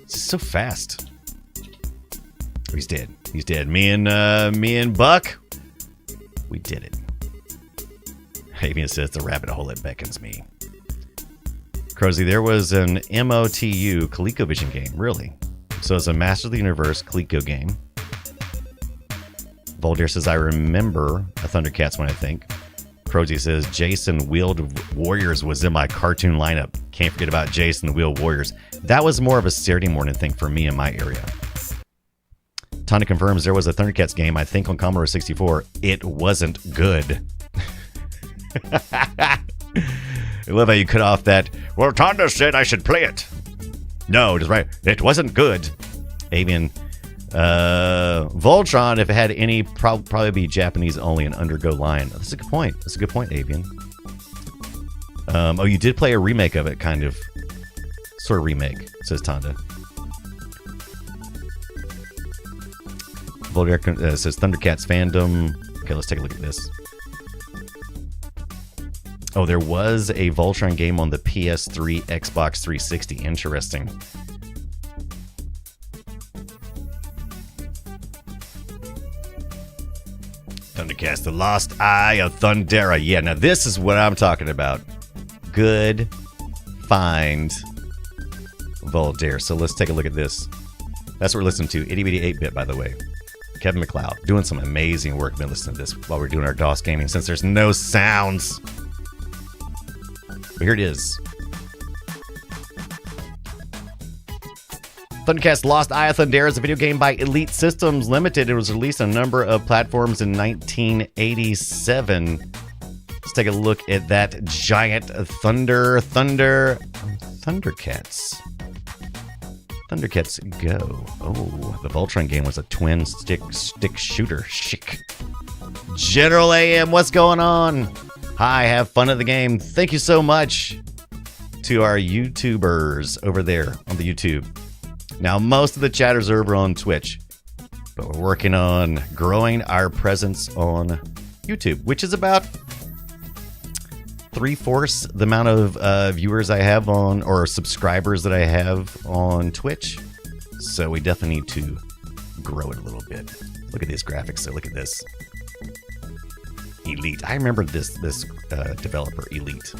It's just so fast. Oh, he's dead. He's dead. Me and Buck, we did it. Avian says the rabbit hole that beckons me. Crozy, there was an MOTU ColecoVision game, really. So it's a Master of the Universe Coleco game. Voldair says, I remember a Thundercats one, I think. Crozy says, Jason Wheeled Warriors was in my cartoon lineup. Can't forget about Jason the Wheeled Warriors. That was more of a Saturday morning thing for me in my area. Tana confirms there was a Thundercats game, I think on Commodore 64. It wasn't good. I love how you cut off that, well, Tonda said I should play it. No, just right. It wasn't good. Avian. Voltron, if it had any, probably be Japanese only and undergo line. That's a good point. That's a good point, Avian. Oh, you did play a remake of it, kind of. Sort of remake, says Tonda. Voltaire says Thundercats fandom. Okay, let's take a look at this. Oh, there was a Voltron game on the PS3, Xbox 360. Interesting. Thundercats, the Lost Eye of Thundera. Yeah, now this is what I'm talking about. Good find, Voltaire. So let's take a look at this. That's what we're listening to. Itty Bitty 8-Bit, by the way. Kevin MacLeod doing some amazing work. Been listening to this while we're doing our DOS gaming since there's no sounds. But here it is. Thundercats Lost Eye of Thundera is a video game by Elite Systems Limited. It was released on a number of platforms in 1987. Let's take a look at that giant Thundercats. Thundercats Go. Oh, the Voltron game was a twin stick shooter. Chic. General AM, what's going on? Hi, have fun at the game. Thank you so much to our YouTubers over there on the YouTube. Now, most of the chatters are over on Twitch, but we're working on growing our presence on YouTube, which is about 3/4 the amount of viewers I have on, or subscribers that I have on Twitch. So we definitely need to grow it a little bit. Look at these graphics. So look at this. Elite. I remember this developer, Elite.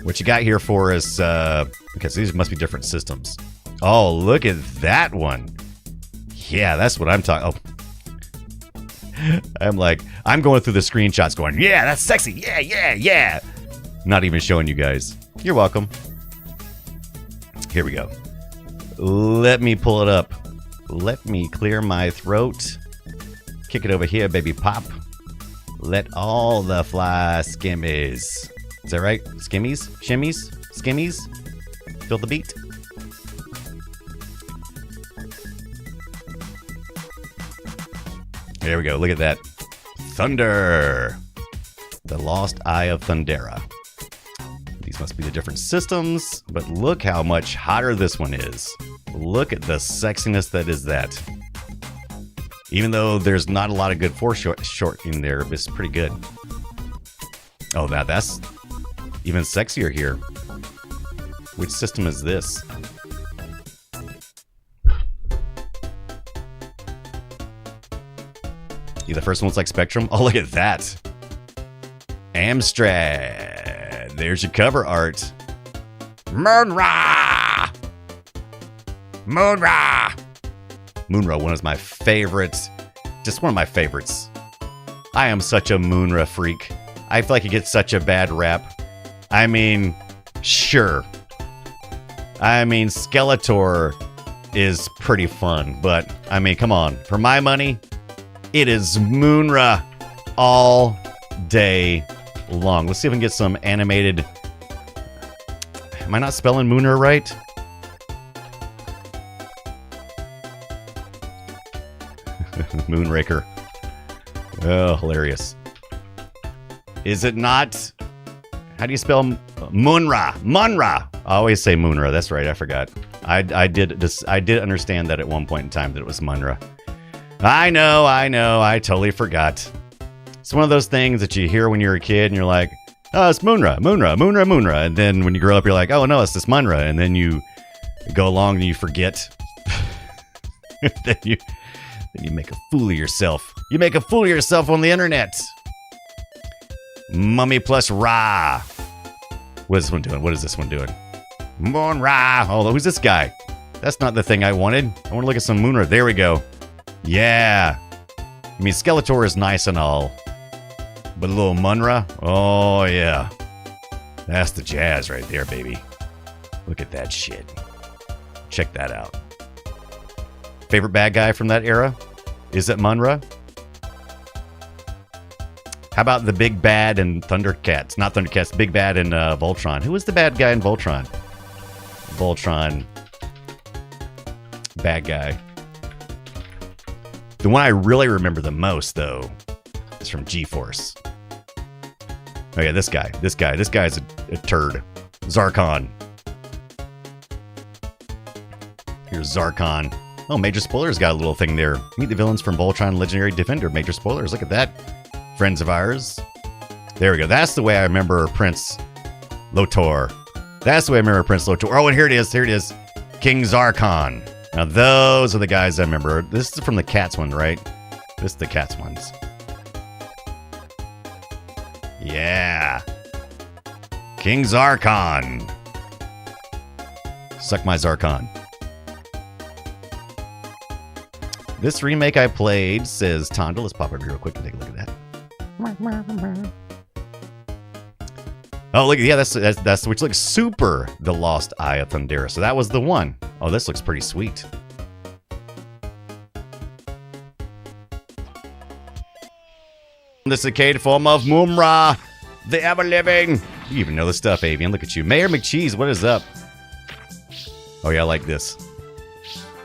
What you got here for us? Okay, so these must be different systems. Oh, look at that one. Yeah, that's what I'm talking. Oh. I'm going through the screenshots going, yeah, that's sexy. Yeah, yeah, yeah. Not even showing you guys. You're welcome. Here we go. Let me pull it up. Let me clear my throat. Kick it over here, baby pop. Let all the fly skimmies. Is that right? Skimmies? Shimmies? Skimmies? Feel the beat? There we go. Look at that. Thunder. The Lost Eye of Thundera. These must be the different systems, but look how much hotter this one is. Look at the sexiness that is that. Even though there's not a lot of good foreshortening in there, it's pretty good. Oh, now that's even sexier here. Which system is this? Yeah, the first one's like Spectrum. Oh, look at that. Amstrad. There's your cover art. Moonra! Moonra! Moonra, one of my favorites. Just one of my favorites. I am such a Moonra freak. I feel like it gets such a bad rap. I mean, sure. I mean, Skeletor is pretty fun, but I mean, come on. For my money, it is Moonra all day long. Let's see if we can get some animated. Am I not spelling Moonra right? Moonraker. Oh, hilarious. Is it not? How do you spell Munra? Munra. I always say Moonra. That's right. I forgot. I did understand that at one point in time that it was Munra. I know. I totally forgot. It's one of those things that you hear when you're a kid and you're like, oh, it's Moonra, Moonra, Moonra, Moonra. And then when you grow up, you're like, oh, no, it's this Munra. And then you go along and you forget. then you make a fool of yourself. You make a fool of yourself on the internet. Mummy plus Ra. What is this one doing? What is this one doing? Moonra. Oh, who's this guy? That's not the thing I wanted. I want to look at some Moonra. There we go. Yeah. I mean, Skeletor is nice and all. But a little Munra? Oh, yeah. That's the jazz right there, baby. Look at that shit. Check that out. Favorite bad guy from that era? Is it Munra? How about the Big Bad in Thundercats? Not Thundercats, Big Bad in Voltron. Who was the bad guy in Voltron? Voltron. Bad guy. The one I really remember the most, though, is from G-Force. Oh, yeah, this guy. This guy's a turd. Zarkon. Here's Zarkon. Oh, Major Spoilers got a little thing there. Meet the villains from Voltron Legendary Defender. Major Spoilers. Look at that. Friends of ours. There we go. That's the way I remember Prince Lotor. That's the way I remember Prince Lotor. Oh, and here it is. Here it is. King Zarkon. Now, those are the guys I remember. This is from the Cats one, right? This is the Cats ones. Yeah. King Zarkon. Suck my Zarkon. This remake I played, says Tonda. Let's pop over here real quick and take a look at that. Oh, look, yeah, that's which looks super The Lost Eye of Thundera. So that was the one. Oh, this looks pretty sweet. The cicada form of Moonra, the ever-living. You even know the stuff, Avian. Look at you. Mayor McCheese, what is up? Oh, yeah, I like this.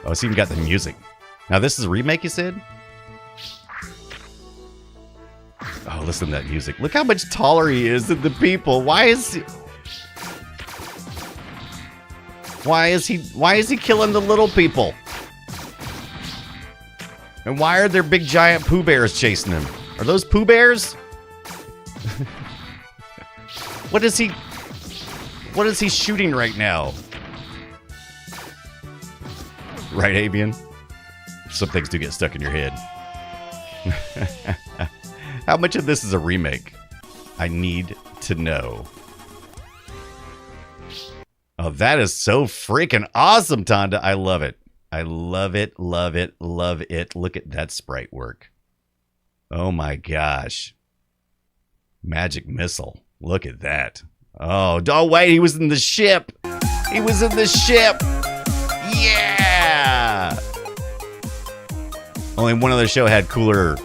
Oh, it's even got the music. Now, this is a remake, you said? Oh, listen to that music. Look how much taller he is than the people. Why is he killing the little people? And why are there big giant Pooh Bears chasing him? Are those Pooh Bears? What is he shooting right now? Right, Avian? Some things do get stuck in your head. How much of this is a remake? I need to know. Oh, that is so freaking awesome, Tonda. I love it. I love it, love it, love it. Look at that sprite work. Oh my gosh. Magic Missile. Look at that. Oh, wait, he was in the ship. He was in the ship. Yeah. Only one other show had cooler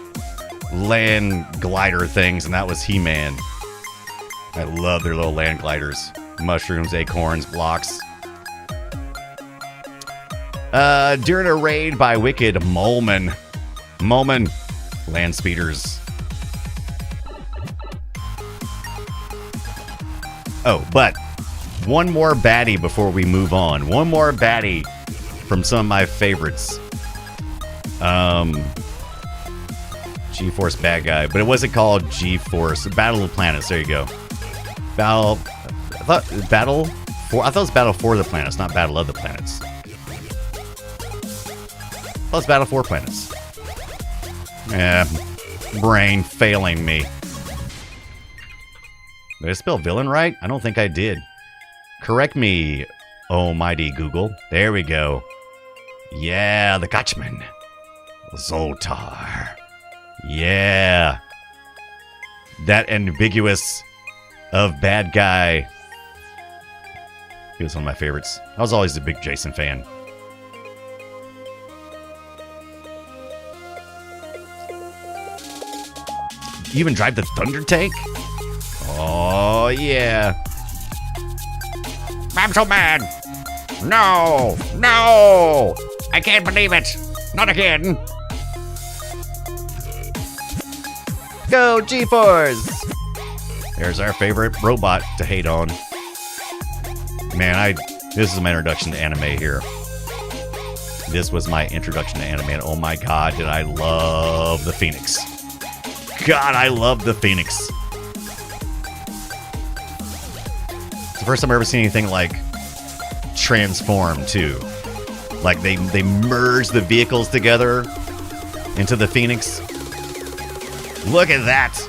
land glider things, and that was He-Man. I love their little land gliders. Mushrooms, acorns, blocks. During a raid by Wicked Molman. Land speeders. Oh, but one more baddie before we move on. One more baddie from some of my favorites. G-Force bad guy, but it wasn't called G-Force. Battle of the Planets. There you go. I thought it was Battle for the Planets, not Battle of the Planets. I thought it was Battle for Planets. Yeah, Brain failing me. Did I spell villain right? I don't think I did. Correct me, almighty Google. There we go. Yeah, the Gotchman. Zoltar. Yeah. That ambiguous of bad guy. He was one of my favorites. I was always a big Jason fan. You even drive the Thunder Tank? Oh, yeah. I'm so mad. No, no. I can't believe it. Not again. Go, G-Force. There's our favorite robot to hate on. Man, this is my introduction to anime here. This was my introduction to anime, and oh my god, did I love the Phoenix. God, I love the Phoenix. It's the first time I've ever seen anything like transform, too. Like, they merge the vehicles together into the Phoenix. Look at that.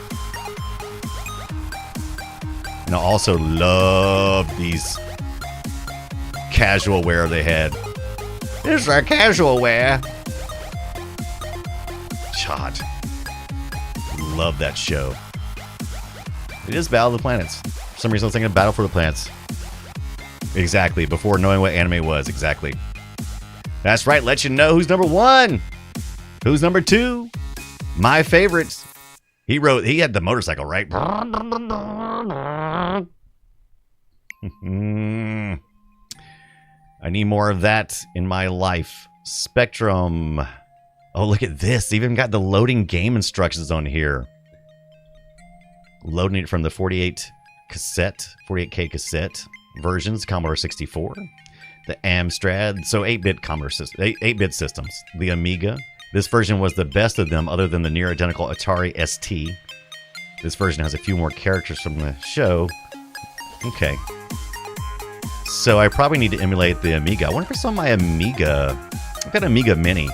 And I also love these casual wear they had. This is our casual wear. God. Love that show. It is Battle of the Planets. For some reason I was thinking of Battle for the Planets. Exactly. Before knowing what anime was. Exactly. That's right. Let you know who's number 1. Who's number 2. My favorites. He had the motorcycle, right? I need more of that in my life. Spectrum. Oh, look at this. They even got the loading game instructions on here. Loading it from the 48K cassette versions, Commodore 64. The Amstrad, so 8-bit Commodore 8-bit systems. The Amiga. This version was the best of them other than the near identical Atari ST. This version has a few more characters from the show. Okay. So I probably need to emulate the Amiga. I wonder if it's on my Amiga. I've got Amiga Mini.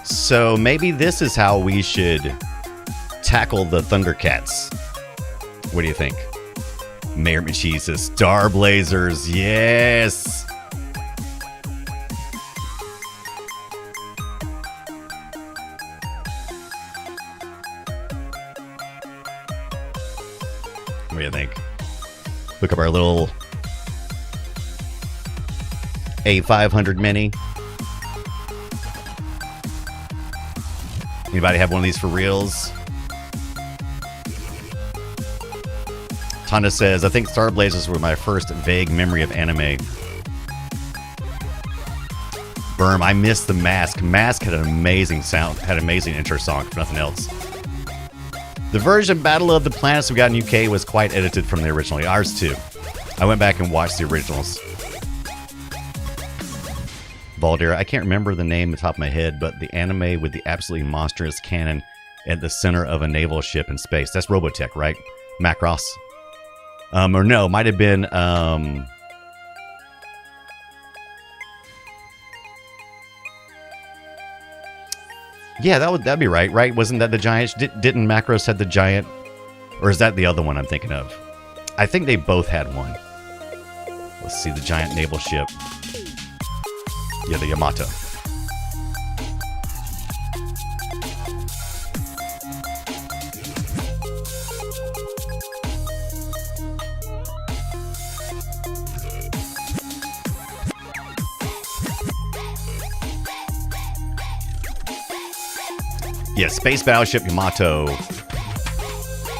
So maybe this is how we should tackle the Thundercats. What do you think? Mayor Machie says Star Blazers. Yes. What do you think? Look up our little A500 Mini. Anybody have one of these for reals? Tonda says, I think Star Blazers were my first vague memory of anime. Berm, I missed the Mask. Mask had an amazing sound, had an amazing intro song, if nothing else. The version Battle of the Planets we got in UK was quite edited from the original. Ours too. I went back and watched the originals. Valdir, I can't remember the name at the top of my head, but the anime with the absolutely monstrous cannon at the center of a naval ship in space. That's Robotech, right? Macross. Or no, might have been yeah, that'd be right, right? Wasn't that the giant? Didn't Macross have the giant? Or is that the other one I'm thinking of? I think they both had one. Let's see, the giant naval ship. Yeah, the Yamato. Yeah, Space Battleship Yamato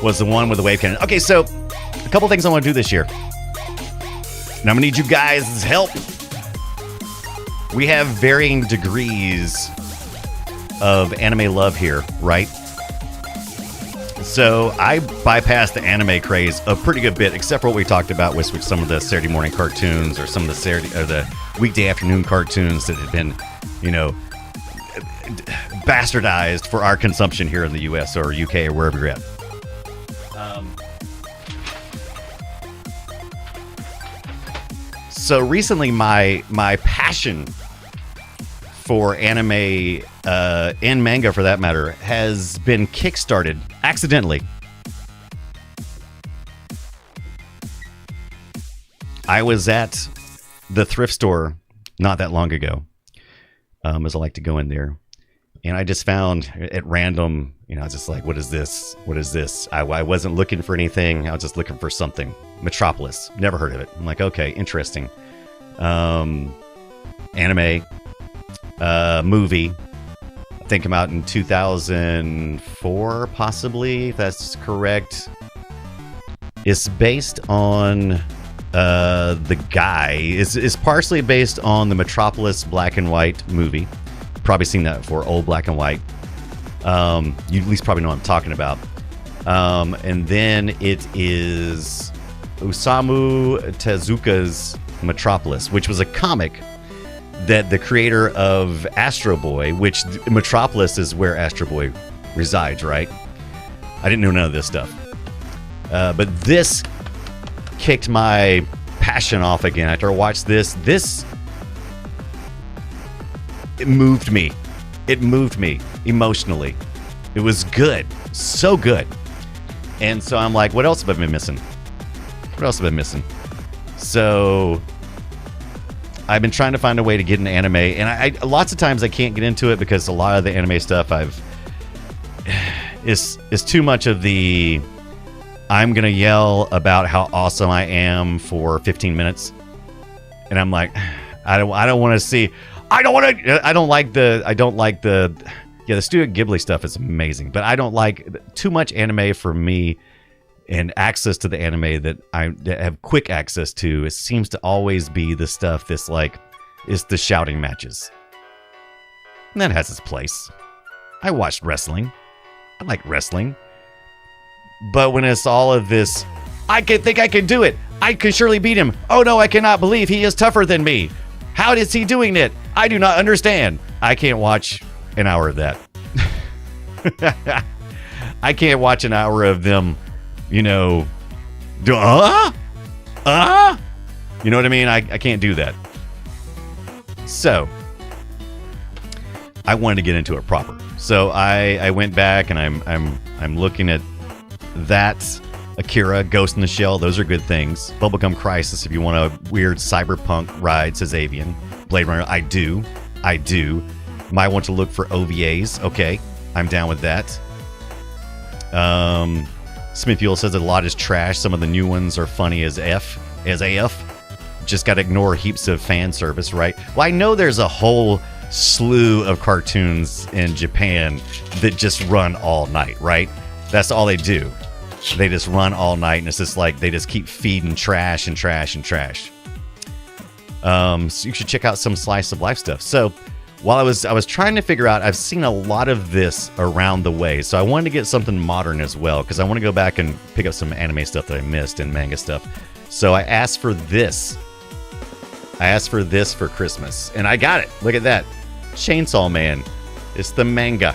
was the one with the wave cannon. Okay, so a couple things I want to do this year. And I'm going to need you guys' help. We have varying degrees of anime love here, right? So I bypassed the anime craze a pretty good bit, except for what we talked about with some of the Saturday morning cartoons or some of the weekday afternoon cartoons that had been, you know, bastardized for our consumption here in the US or UK or wherever you're at. So recently, my passion for anime and manga, for that matter, has been kickstarted accidentally. I was at the thrift store not that long ago, as I like to go in there, and I just found at random, I was just like, what is this? What is this? I wasn't looking for anything. I was just looking for something. Metropolis. Never heard of it. I'm like, okay, interesting. Anime, movie. I think came out in 2004, possibly, if that's correct. It's based on the guy. It's partially based on the Metropolis black and white movie. Probably seen that before, old black and white. You at least probably know what I'm talking about. And then it is Osamu Tezuka's Metropolis, which was a comic that the creator of Astro Boy, which Metropolis is where Astro Boy resides, right? I didn't know none of this stuff. But this kicked my passion off again. After I watched this, it moved me. It moved me emotionally. It was good. So good. And so I'm like, what else have I been missing? What else have I been missing? So I've been trying to find a way to get into anime, and I lots of times I can't get into it because a lot of the anime stuff is too much of the I'm gonna yell about how awesome I am for 15 minutes, and I'm like, I don't want to see. I don't like the the Studio Ghibli stuff is amazing, but I don't like too much anime for me. And access to the anime that I have quick access to, it seems to always be the stuff that's like, it's the shouting matches. And that has its place. I watched wrestling. I like wrestling. But when it's all of this, I think I can do it. I can surely beat him. Oh no, I cannot believe he is tougher than me. How is he doing it? I do not understand. I can't watch an hour of that. I can't watch an hour of them, you know what I mean? I can't do that. So I wanted to get into it proper. So I went back and I'm looking at that, Akira, Ghost in the Shell. Those are good things. Bubblegum Crisis, if you want a weird cyberpunk ride, says Avian. Blade Runner, I do. Might want to look for OVAs. Okay, I'm down with that. Smith Fuel says a lot is trash. Some of the new ones are funny as AF. Just got to ignore heaps of fan service, right? Well, I know there's a whole slew of cartoons in Japan that just run all night, right? That's all they do. They just run all night, and it's just like they just keep feeding trash and trash and trash. So you should check out some slice of life stuff. So while I was trying to figure out, I've seen a lot of this around the way, so I wanted to get something modern as well, because I want to go back and pick up some anime stuff that I missed and manga stuff. So I asked for this. For Christmas, and I got it. Look at that. Chainsaw Man. It's the manga.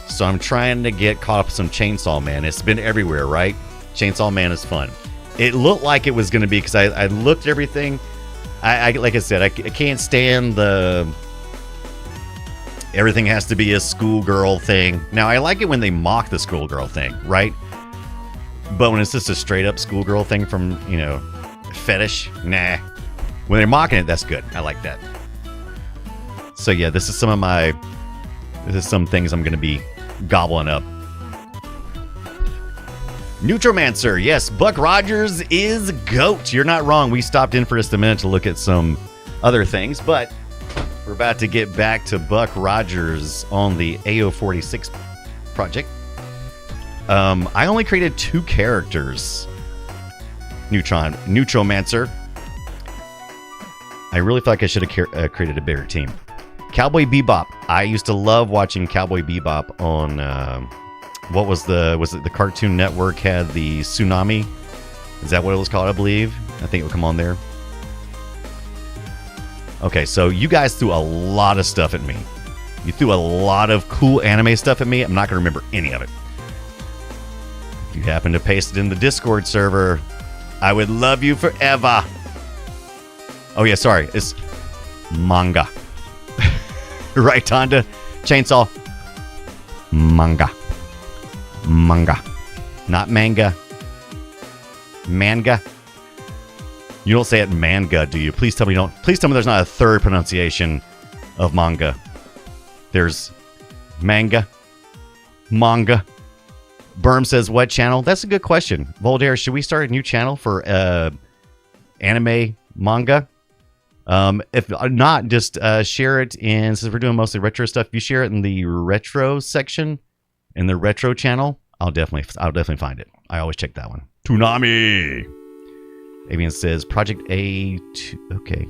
So I'm trying to get caught up with some Chainsaw Man. It's been everywhere, right? Chainsaw Man is fun. It looked like it was going to be, because I looked at everything. I like I said, I can't stand the everything has to be a schoolgirl thing. Now, I like it when they mock the schoolgirl thing, right? But when it's just a straight up schoolgirl thing from, fetish, nah. When they're mocking it, that's good. I like that. So yeah, this is some things I'm going to be gobbling up. Neutromancer, yes, Buck Rogers is GOAT. You're not wrong. We stopped in for just a minute to look at some other things, but we're about to get back to Buck Rogers on the AO46 project. I only created 2 characters. Neutromancer. I really feel like I should have created a bigger team. Cowboy Bebop. I used to love watching Cowboy Bebop on was it the Cartoon Network had the Tsunami? Is that what it was called, I believe? I think it would come on there. Okay, so you guys threw a lot of stuff at me. You threw a lot of cool anime stuff at me. I'm not going to remember any of it. If you happen to paste it in the Discord server, I would love you forever. Oh, yeah, sorry. It's manga. Right, Tonda? Chainsaw. Manga. Manga. Not manga. Manga. You don't say it manga, do you? Please tell me there's not a third pronunciation of manga. There's manga. Manga. Berm says, what channel? That's a good question. Voltaire, should we start a new channel for anime manga? If not, just share it in, since we're doing mostly retro stuff, if you share it in the retro section, in the retro channel, I'll definitely find it. I always check that one. Toonami! Avian says, Project A2, okay.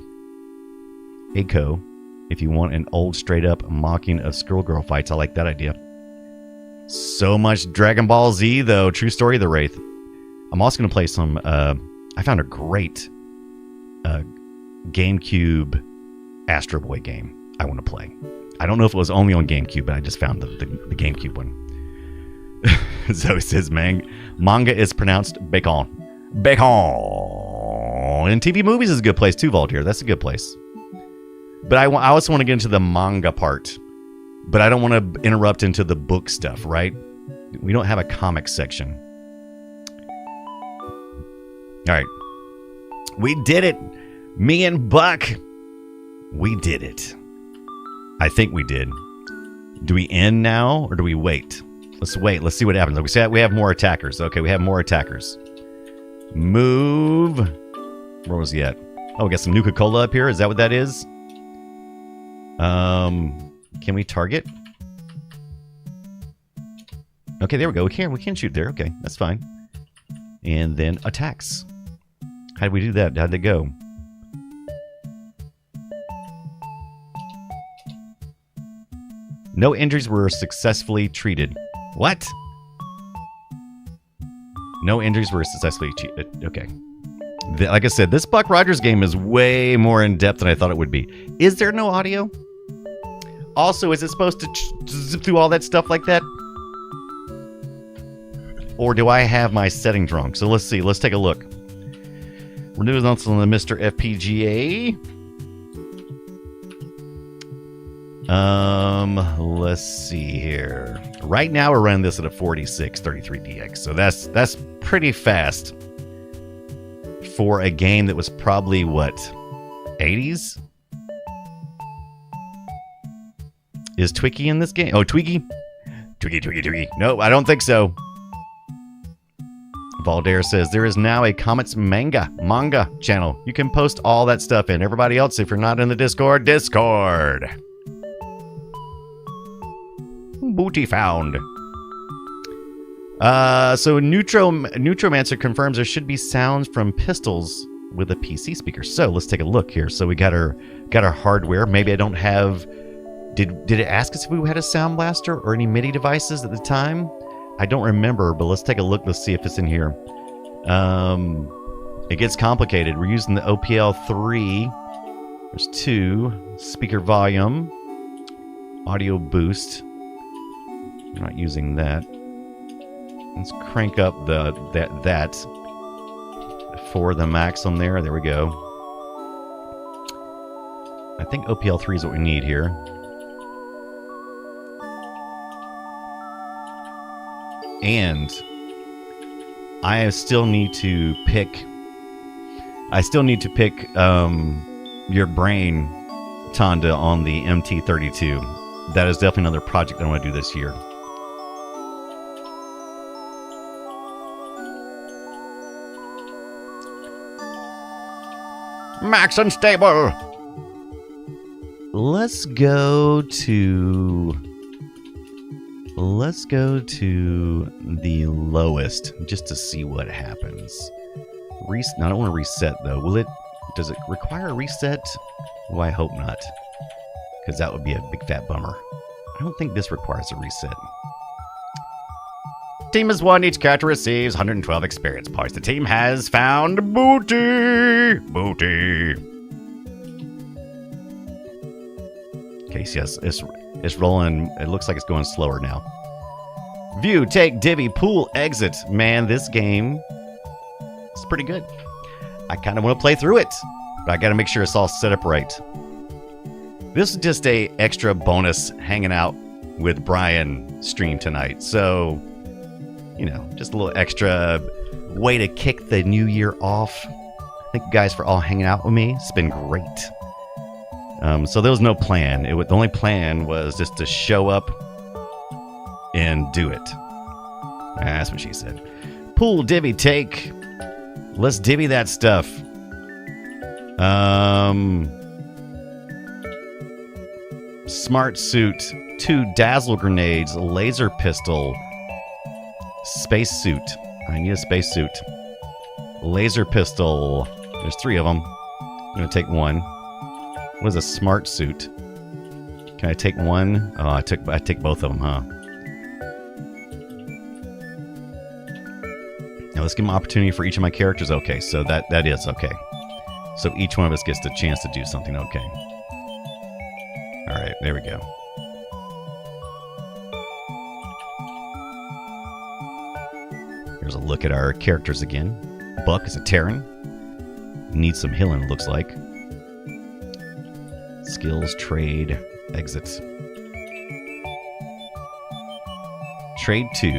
ACO, if you want an old straight up mocking of Skullgirl fights, I like that idea. So much Dragon Ball Z, though. True story of the Wraith. I'm also going to play some, I found a great GameCube Astro Boy game I want to play. I don't know if it was only on GameCube, but I just found the GameCube one. Zoe says, manga is pronounced bacon. Bacon! And TV movies is a good place too, Voltaire. That's a good place. But I also want to get into the manga part. But I don't want to interrupt into the book stuff, right? We don't have a comic section. All right. We did it. Me and Buck. We did it. I think we did. Do we end now or do we wait? Let's wait. Let's see what happens. Like we said, we have more attackers. Okay, we have more attackers. Move. Where was he at? Oh, we got some Nuka-Cola up here. Is that what that is? Can we target? Okay, there we go. We can shoot there. Okay, that's fine. And then attacks. How did we do that? How'd it go? No injuries were successfully treated. What? No injuries were successfully treated. Okay. Like I said, this Buck Rogers game is way more in depth than I thought it would be. Is there no audio? Also, is it supposed to zip through all that stuff like that? Or do I have my settings wrong? So let's see. Let's take a look. We're doing this on the Mr. FPGA. Let's see here. Right now we're running this at a 4633DX. So that's pretty fast for a game that was probably what, 80s? Is Twiggy in this game? Oh, Twiggy? Twiggy. No, I don't think so. Valdair says, there is now a Comets manga channel. You can post all that stuff in. Everybody else, if you're not in the Discord. Booty found. So Neutromancer confirms there should be sounds from pistols with a PC speaker. So let's take a look here. So we got our hardware. Maybe I don't have... Did it ask us if we had a sound blaster or any MIDI devices at the time? I don't remember, but let's take a look. Let's see if it's in here. It gets complicated. We're using the OPL3. There's 2. Speaker volume. Audio boost. We're not using that. Let's crank up that for the max on there. There we go. I think OPL3 is what we need here. And I still need to pick your brain, Tonda, on the MT32. That is definitely another project I want to do this year. Max unstable. Let's go to the lowest just to see what happens. I don't want to reset though. Does it require a reset? Well, I hope not, because that would be a big fat bummer. I don't think this requires a reset. Team has won. Each character receives 112 experience points. The team has found booty. Okay, so yes, it's rolling. It looks like it's going slower now. View, take, divvy, pool, exit. Man, this game is pretty good. I kind of want to play through it. But I got to make sure it's all set up right. This is just a extra bonus hanging out with Brian stream tonight. So, you know, just a little extra way to kick the new year off. Thank you guys for all hanging out with me. It's been great. So there was no plan. The only plan was just to show up and do it. That's what she said. Pool divvy take. Let's divvy that stuff. Smart suit, 2 dazzle grenades, laser pistol, space suit. I need a space suit. Laser pistol. There's 3 of them. I'm gonna take 1. What is a smart suit? Can I take 1? Oh, I take both of them, huh? Now let's give them opportunity for each of my characters. Okay, so that is okay. So each one of us gets the chance to do something. Okay. All right, there we go. Here's a look at our characters again. Buck is a Terran. Needs some healing, looks like. Skills, trade, exit. Trade 2.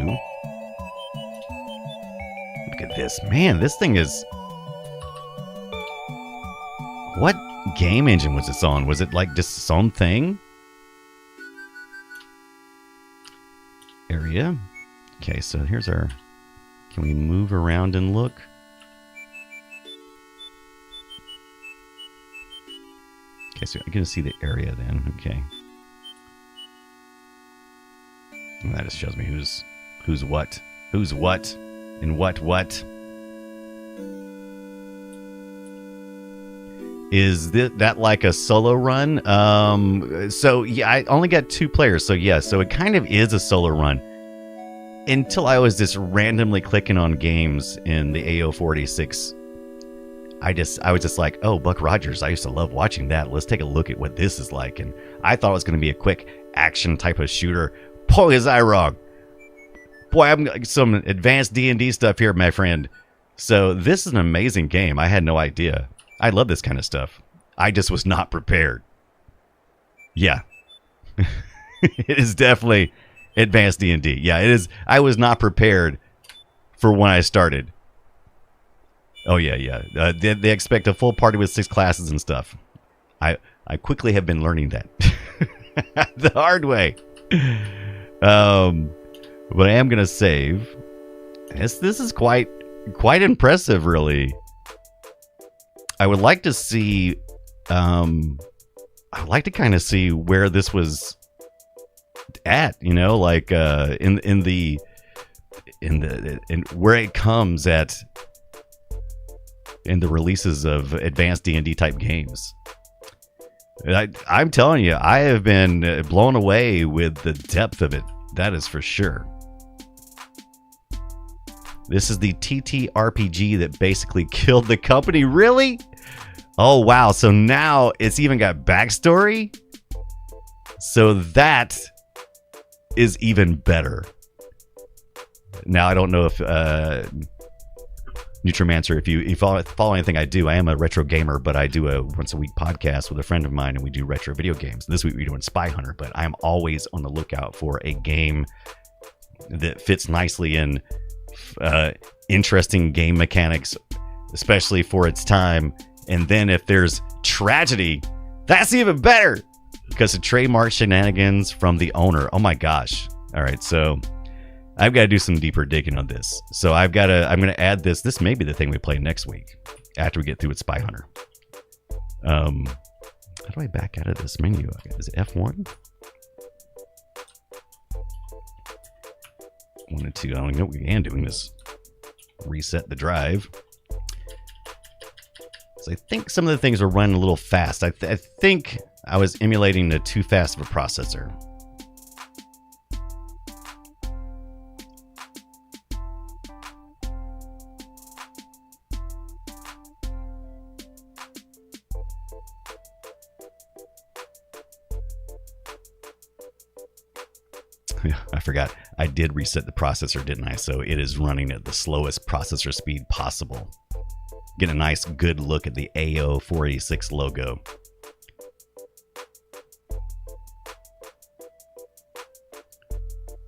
Look at this. Man, this thing is... What game engine was this on? Was it like just its own thing? Area. Okay, so here's our... Can we move around and look? Okay, so I'm going to see the area then. Okay. And that just shows me who's what. Who's what and what. Is that like a solo run? So yeah, I only got 2 players. So yeah, so it kind of is a solo run. Until I was just randomly clicking on games in the AO486. I was just like, oh, Buck Rogers. I used to love watching that. Let's take a look at what this is like. And I thought it was going to be a quick action type of shooter. Boy, is I wrong. Boy, I'm some advanced D&D stuff here, my friend. So this is an amazing game. I had no idea. I love this kind of stuff. I just was not prepared. Yeah. It is definitely advanced D&D. Yeah, it is. I was not prepared for when I started. Oh, yeah. They expect a full party with 6 classes and stuff. I quickly have been learning that. The hard way. But I am going to save. This is quite impressive, really. I would like to see, I'd like to kind of see where this was at, you know, like in where it comes at in the releases of advanced D&D type games. I'm telling you, I have been blown away with the depth of it. That is for sure. This is the TTRPG that basically killed the company. Really? Oh, wow. So now it's even got backstory? So that is even better. Now, I don't know if Nutrimancer, if you follow anything I do, I am a retro gamer, but I do a once a week podcast with a friend of mine, and we do retro video games. This week we're doing Spy Hunter, but I'm always on the lookout for a game that fits nicely in interesting game mechanics, especially for its time. And then if there's tragedy, that's even better because of trademark shenanigans from the owner. Oh my gosh. All right, so I've got to do some deeper digging on this. So I'm going to add this. This may be the thing we play next week after we get through with Spy Hunter. How do I back out of this menu? Is it F1? 1 and 2. I don't know what we can do in this. Reset the drive. So I think some of the things are running a little fast. I think I was emulating the too fast of a processor. I forgot. I did reset the processor, didn't I? So it is running at the slowest processor speed possible. Getting a nice, good look at the AO486 logo.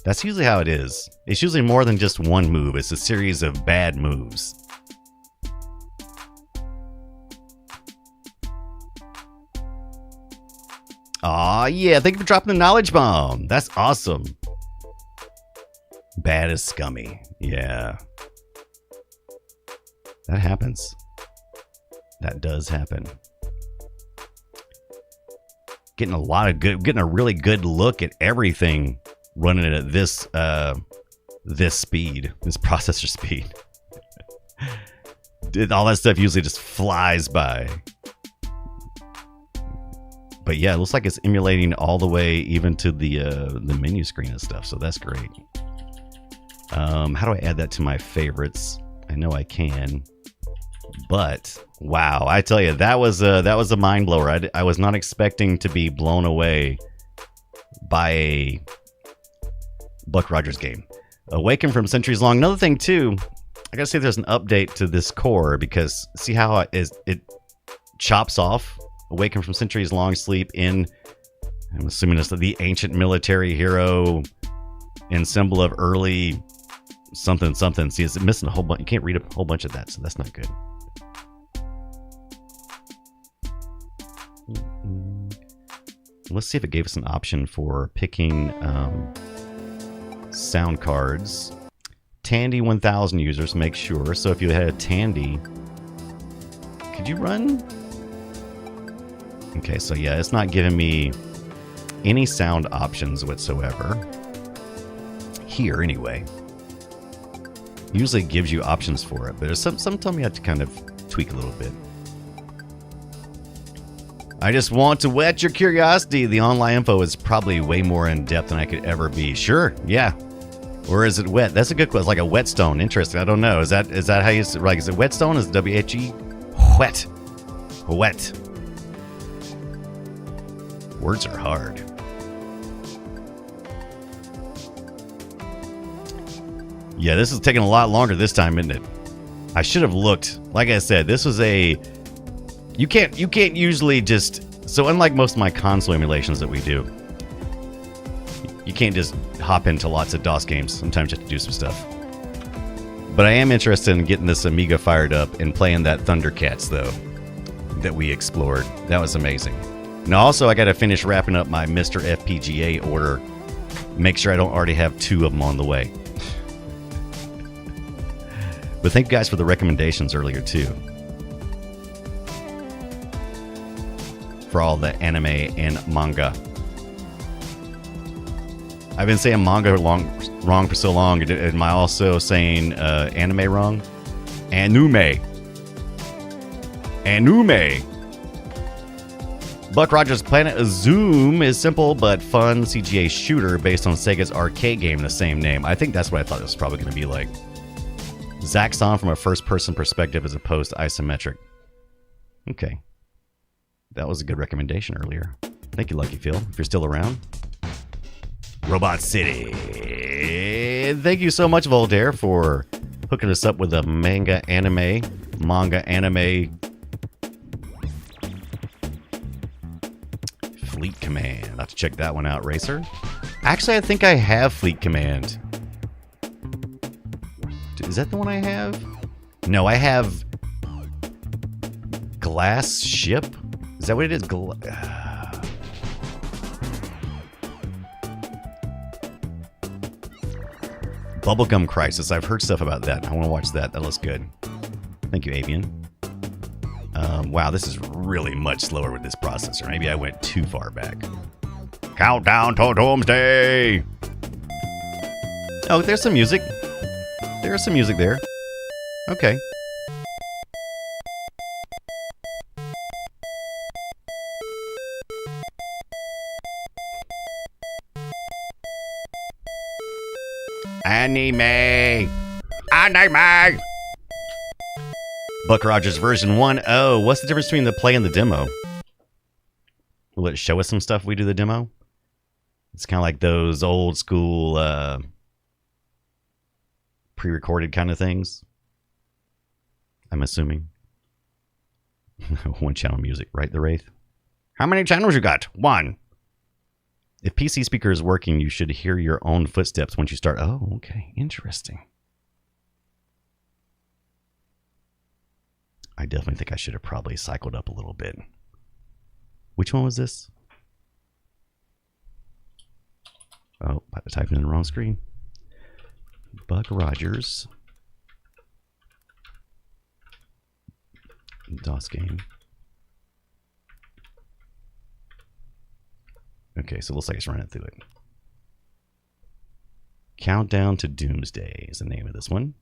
That's usually how it is. It's usually more than just one move. It's a series of bad moves. Aw, yeah, thank you for dropping the knowledge bomb. That's awesome. Bad as scummy. Yeah. That happens. That does happen. Getting a really good look at everything running it at this speed, this processor speed. All that stuff usually just flies by. But yeah, it looks like it's emulating all the way even to the menu screen and stuff, so that's great. How do I add that to my favorites? I know I can, but wow, I tell you, that was a mind blower. I was not expecting to be blown away by a Buck Rogers game. Awaken from Centuries Long. Another thing too, I gotta say there's an update to this core because see how it chops off Awaken from Centuries Long Sleep in, I'm assuming it's the ancient military hero and symbol of early something. See, it's missing a whole bunch. You can't read a whole bunch of that, so that's not good. Let's see if it gave us an option for picking sound cards. Tandy 1000 users, make sure. So if you had a Tandy, could you run? Okay, so yeah, it's not giving me any sound options whatsoever. Here, anyway. Usually it gives you options for it, but there's some tell me I have to kind of tweak a little bit. I just want to whet your curiosity. The online info is probably way more in depth than I could ever be. Sure, yeah. Or is it wet? That's a good question. Like a whetstone. Interesting. I don't know. Is that how you like? Is it whetstone? Is it W-H-E? Whet. Wet. Words are hard. Yeah, this is taking a lot longer this time, isn't it? I should have looked. Like I said, this was a... You can't usually just... So unlike most of my console emulations that we do, you can't just hop into lots of DOS games. Sometimes you have to do some stuff. But I am interested in getting this Amiga fired up and playing that Thundercats, though, that we explored. That was amazing. Now, also, I got to finish wrapping up my Mr. FPGA order. Make sure I don't already have 2 of them on the way. But thank you guys for the recommendations earlier, too. For all the anime and manga. I've been saying manga wrong for so long. Am I also saying anime wrong? Anime. Buck Rogers' Planet of Zoom is simple but fun CGA shooter based on Sega's arcade game the same name. I think that's what I thought it was probably going to be like. Zaxxon from a first-person perspective as opposed to isometric. Okay. That was a good recommendation earlier. Thank you, Lucky Phil, if you're still around. Robot City. Thank you so much, Voltaire, for hooking us up with a manga anime. Fleet Command. I'll have to check that one out, Racer. Actually, I think I have Fleet Command. Is that the one I have? No, I have Glass Ship. Is that what it is? Bubblegum Crisis. I've heard stuff about that. I want to watch that. That looks good. Thank you, Avian. Wow, this is really much slower with this processor. Maybe I went too far back. Countdown to Doomsday! Oh, there's some music. There's some music there. Okay. Anime! Buck Rogers version 1.0. What's the difference between the play and the demo? Will it show us some stuff if we do the demo? It's kind of like those old school pre-recorded kind of things. I'm assuming. One channel music, right, the Wraith? How many channels you got? One. If PC speaker is working, you should hear your own footsteps once you start. Oh, okay. Interesting. I definitely think I should have probably cycled up a little bit. Which one was this? Oh, I typed in the wrong screen. Buck Rogers. DOS game. Okay, so it looks like it's running through it. Countdown to Doomsday is the name of this one.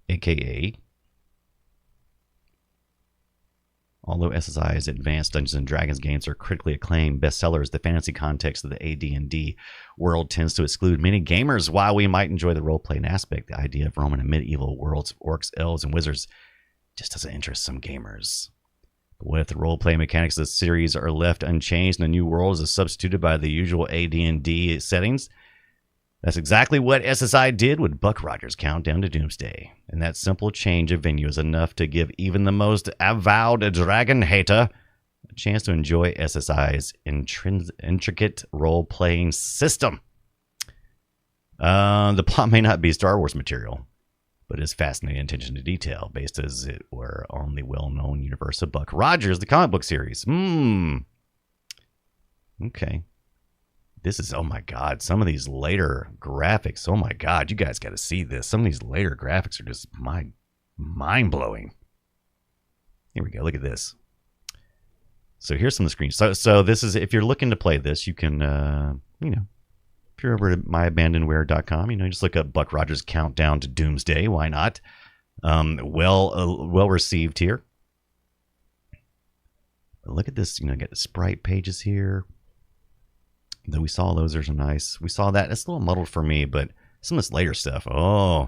AKA, although SSI's advanced Dungeons & Dragons games are critically acclaimed bestsellers, the fantasy context of the AD&D world tends to exclude many gamers. While we might enjoy the role-playing aspect, the idea of roaming a medieval worlds of orcs, elves, and wizards just doesn't interest some gamers. But what if the role-playing mechanics of the series are left unchanged and the new world is substituted by the usual AD&D settings? That's exactly what SSI did with Buck Rogers' Countdown to Doomsday. And that simple change of venue is enough to give even the most avowed dragon hater a chance to enjoy SSI's intricate role-playing system. The plot may not be Star Wars material, but is fascinating attention to detail, based as it were on the well-known universe of Buck Rogers, the comic book series. Okay. This is, oh my God, some of these later graphics, oh my God, you guys got to see this. Some of these later graphics are just mind-blowing. Here we go, look at this. So here's some of the screens. So this is, if you're looking to play this, you can, if you're over at myabandonware.com, just look up Buck Rogers Countdown to Doomsday. Why not? Well received here. But look at this, get the sprite pages here. Though we saw those are nice. We saw that. It's a little muddled for me, but some of this later stuff. Oh,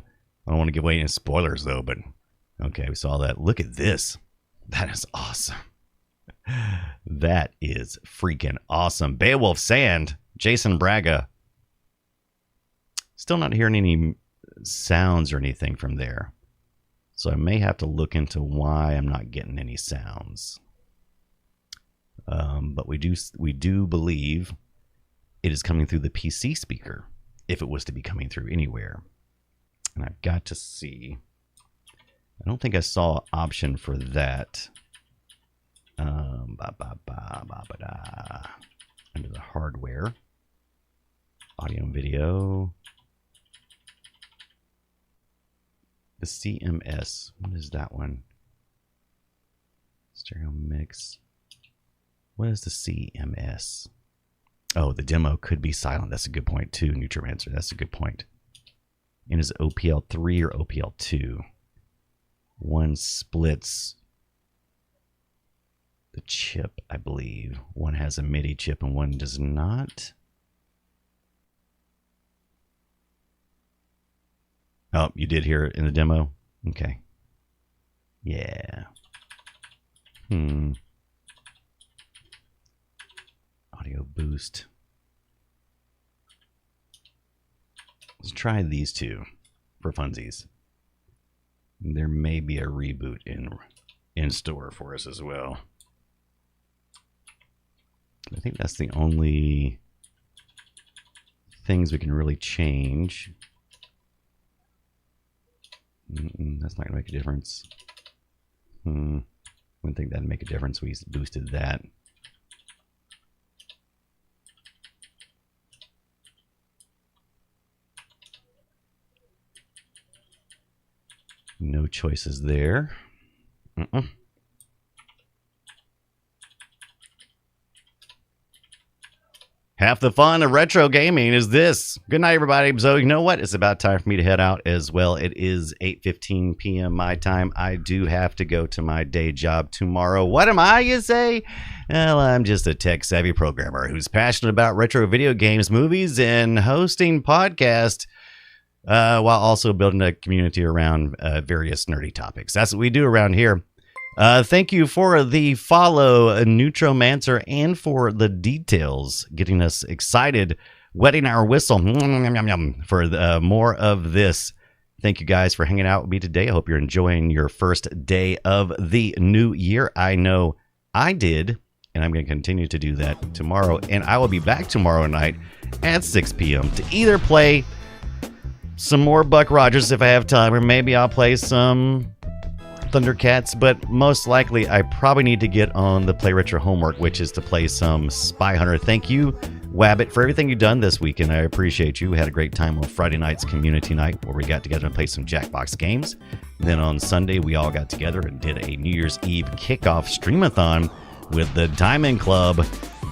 I don't want to give away any spoilers though, but okay, we saw that. Look at this. That is awesome. That is freaking awesome. Beowulf Sand, Jason Braga. Still not hearing any sounds or anything from there. So I may have to look into why I'm not getting any sounds. But we do believe it is coming through the PC speaker, if it was to be coming through anywhere. And I've got to see. I don't think I saw an option for that. Under the hardware. Audio and video. The CMS. What is that one? Stereo mix. What is the CMS? Oh, the demo could be silent. That's a good point too, Nutromancer. That's a good point. And is it OPL3 or OPL2? One splits the chip, I believe. One has a MIDI chip and one does not. Oh, you did hear it in the demo? Okay. Yeah. Audio boost. Let's try these two for funsies. There may be a reboot in store for us as well. I think that's the only things we can really change. That's not gonna make a difference. Wouldn't think that'd make a difference. We boosted that. No choices there. Half the fun of retro gaming is this. Good night, everybody. So you know what? It's about time for me to head out as well. It is 8:15 p.m. my time. I do have to go to my day job tomorrow. What am I, you say? Well, I'm just a tech-savvy programmer who's passionate about retro video games, movies, and hosting podcasts, while also building a community around various nerdy topics. That's what we do around here. Thank you for the follow, Nutromancer, and for the details, getting us excited, wetting our whistle for more of this. Thank you guys for hanging out with me today. I hope you're enjoying your first day of the new year. I know I did, and I'm going to continue to do that tomorrow. And I will be back tomorrow night at 6 p.m. to either play some more Buck Rogers if I have time, or maybe I'll play some Thundercats, but most likely I probably need to get on the Play Retro homework, which is to play some Spy Hunter. Thank you, Wabbit, for everything you've done this weekend. I appreciate you. We had a great time on Friday night's community night where we got together and played some Jackbox games. Then on Sunday, we all got together and did a New Year's Eve kickoff streamathon with the Diamond Club,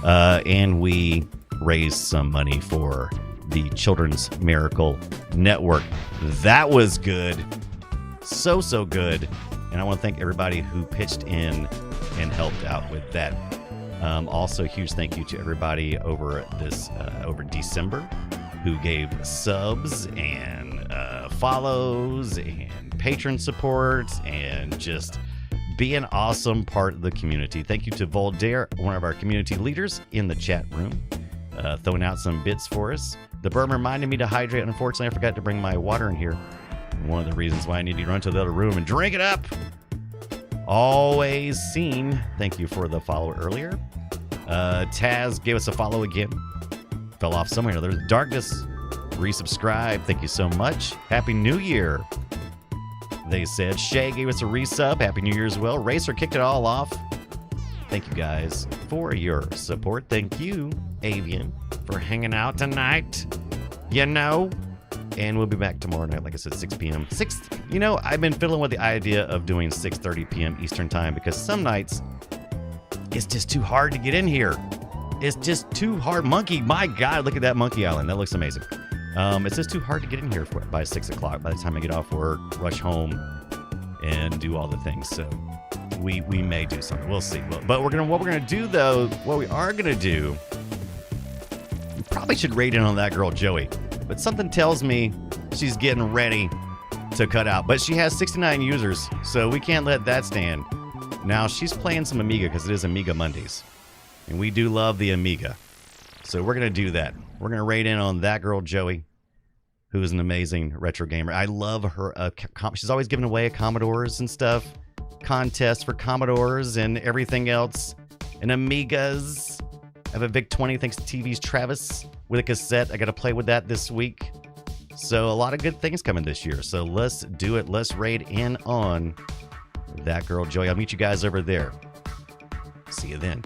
and we raised some money for the Children's Miracle Network. That was good. So good. And I want to thank everybody who pitched in and helped out with that. Also, huge thank you to everybody over December who gave subs and follows and patron support and just be an awesome part of the community. Thank you to Voltaire, one of our community leaders in the chat room, throwing out some bits for us. The Burm reminded me to hydrate. Unfortunately, I forgot to bring my water in here. One of the reasons why I need to run to the other room and drink it up. Always seen. Thank you for the follow earlier. Taz gave us a follow again. Fell off somewhere. There's Darkness. Resubscribe. Thank you so much. Happy New Year. They said. Shay gave us a resub. Happy New Year as well. Racer kicked it all off. Thank you guys for your support. Thank you, Avian, for hanging out tonight. You know. And we'll be back tomorrow night, like I said, 6 p.m. I've been fiddling with the idea of doing 6:30 p.m. Eastern time because some nights it's just too hard to get in here. It's just too hard. Monkey, my God, look at that Monkey Island. That looks amazing. It's just too hard to get in here by 6 o'clock. By the time I get off work, rush home, and do all the things. So we may do something. We'll see. But what we are gonna do, we probably should raid in on that girl Joey. But something tells me she's getting ready to cut out. But she has 69 users, so we can't let that stand. Now, she's playing some Amiga because it is Amiga Mondays. And we do love the Amiga. So we're going to do that. We're going to raid in on that girl, Joey, who is an amazing retro gamer. I love her. She's always giving away Commodores and stuff. Contests for Commodores and everything else. And Amigas. I have a VIC-20 thanks to TV's Travis with a cassette. I got to play with that this week. So a lot of good things coming this year. So let's do it. Let's raid in on that girl, Joey. I'll meet you guys over there. See you then.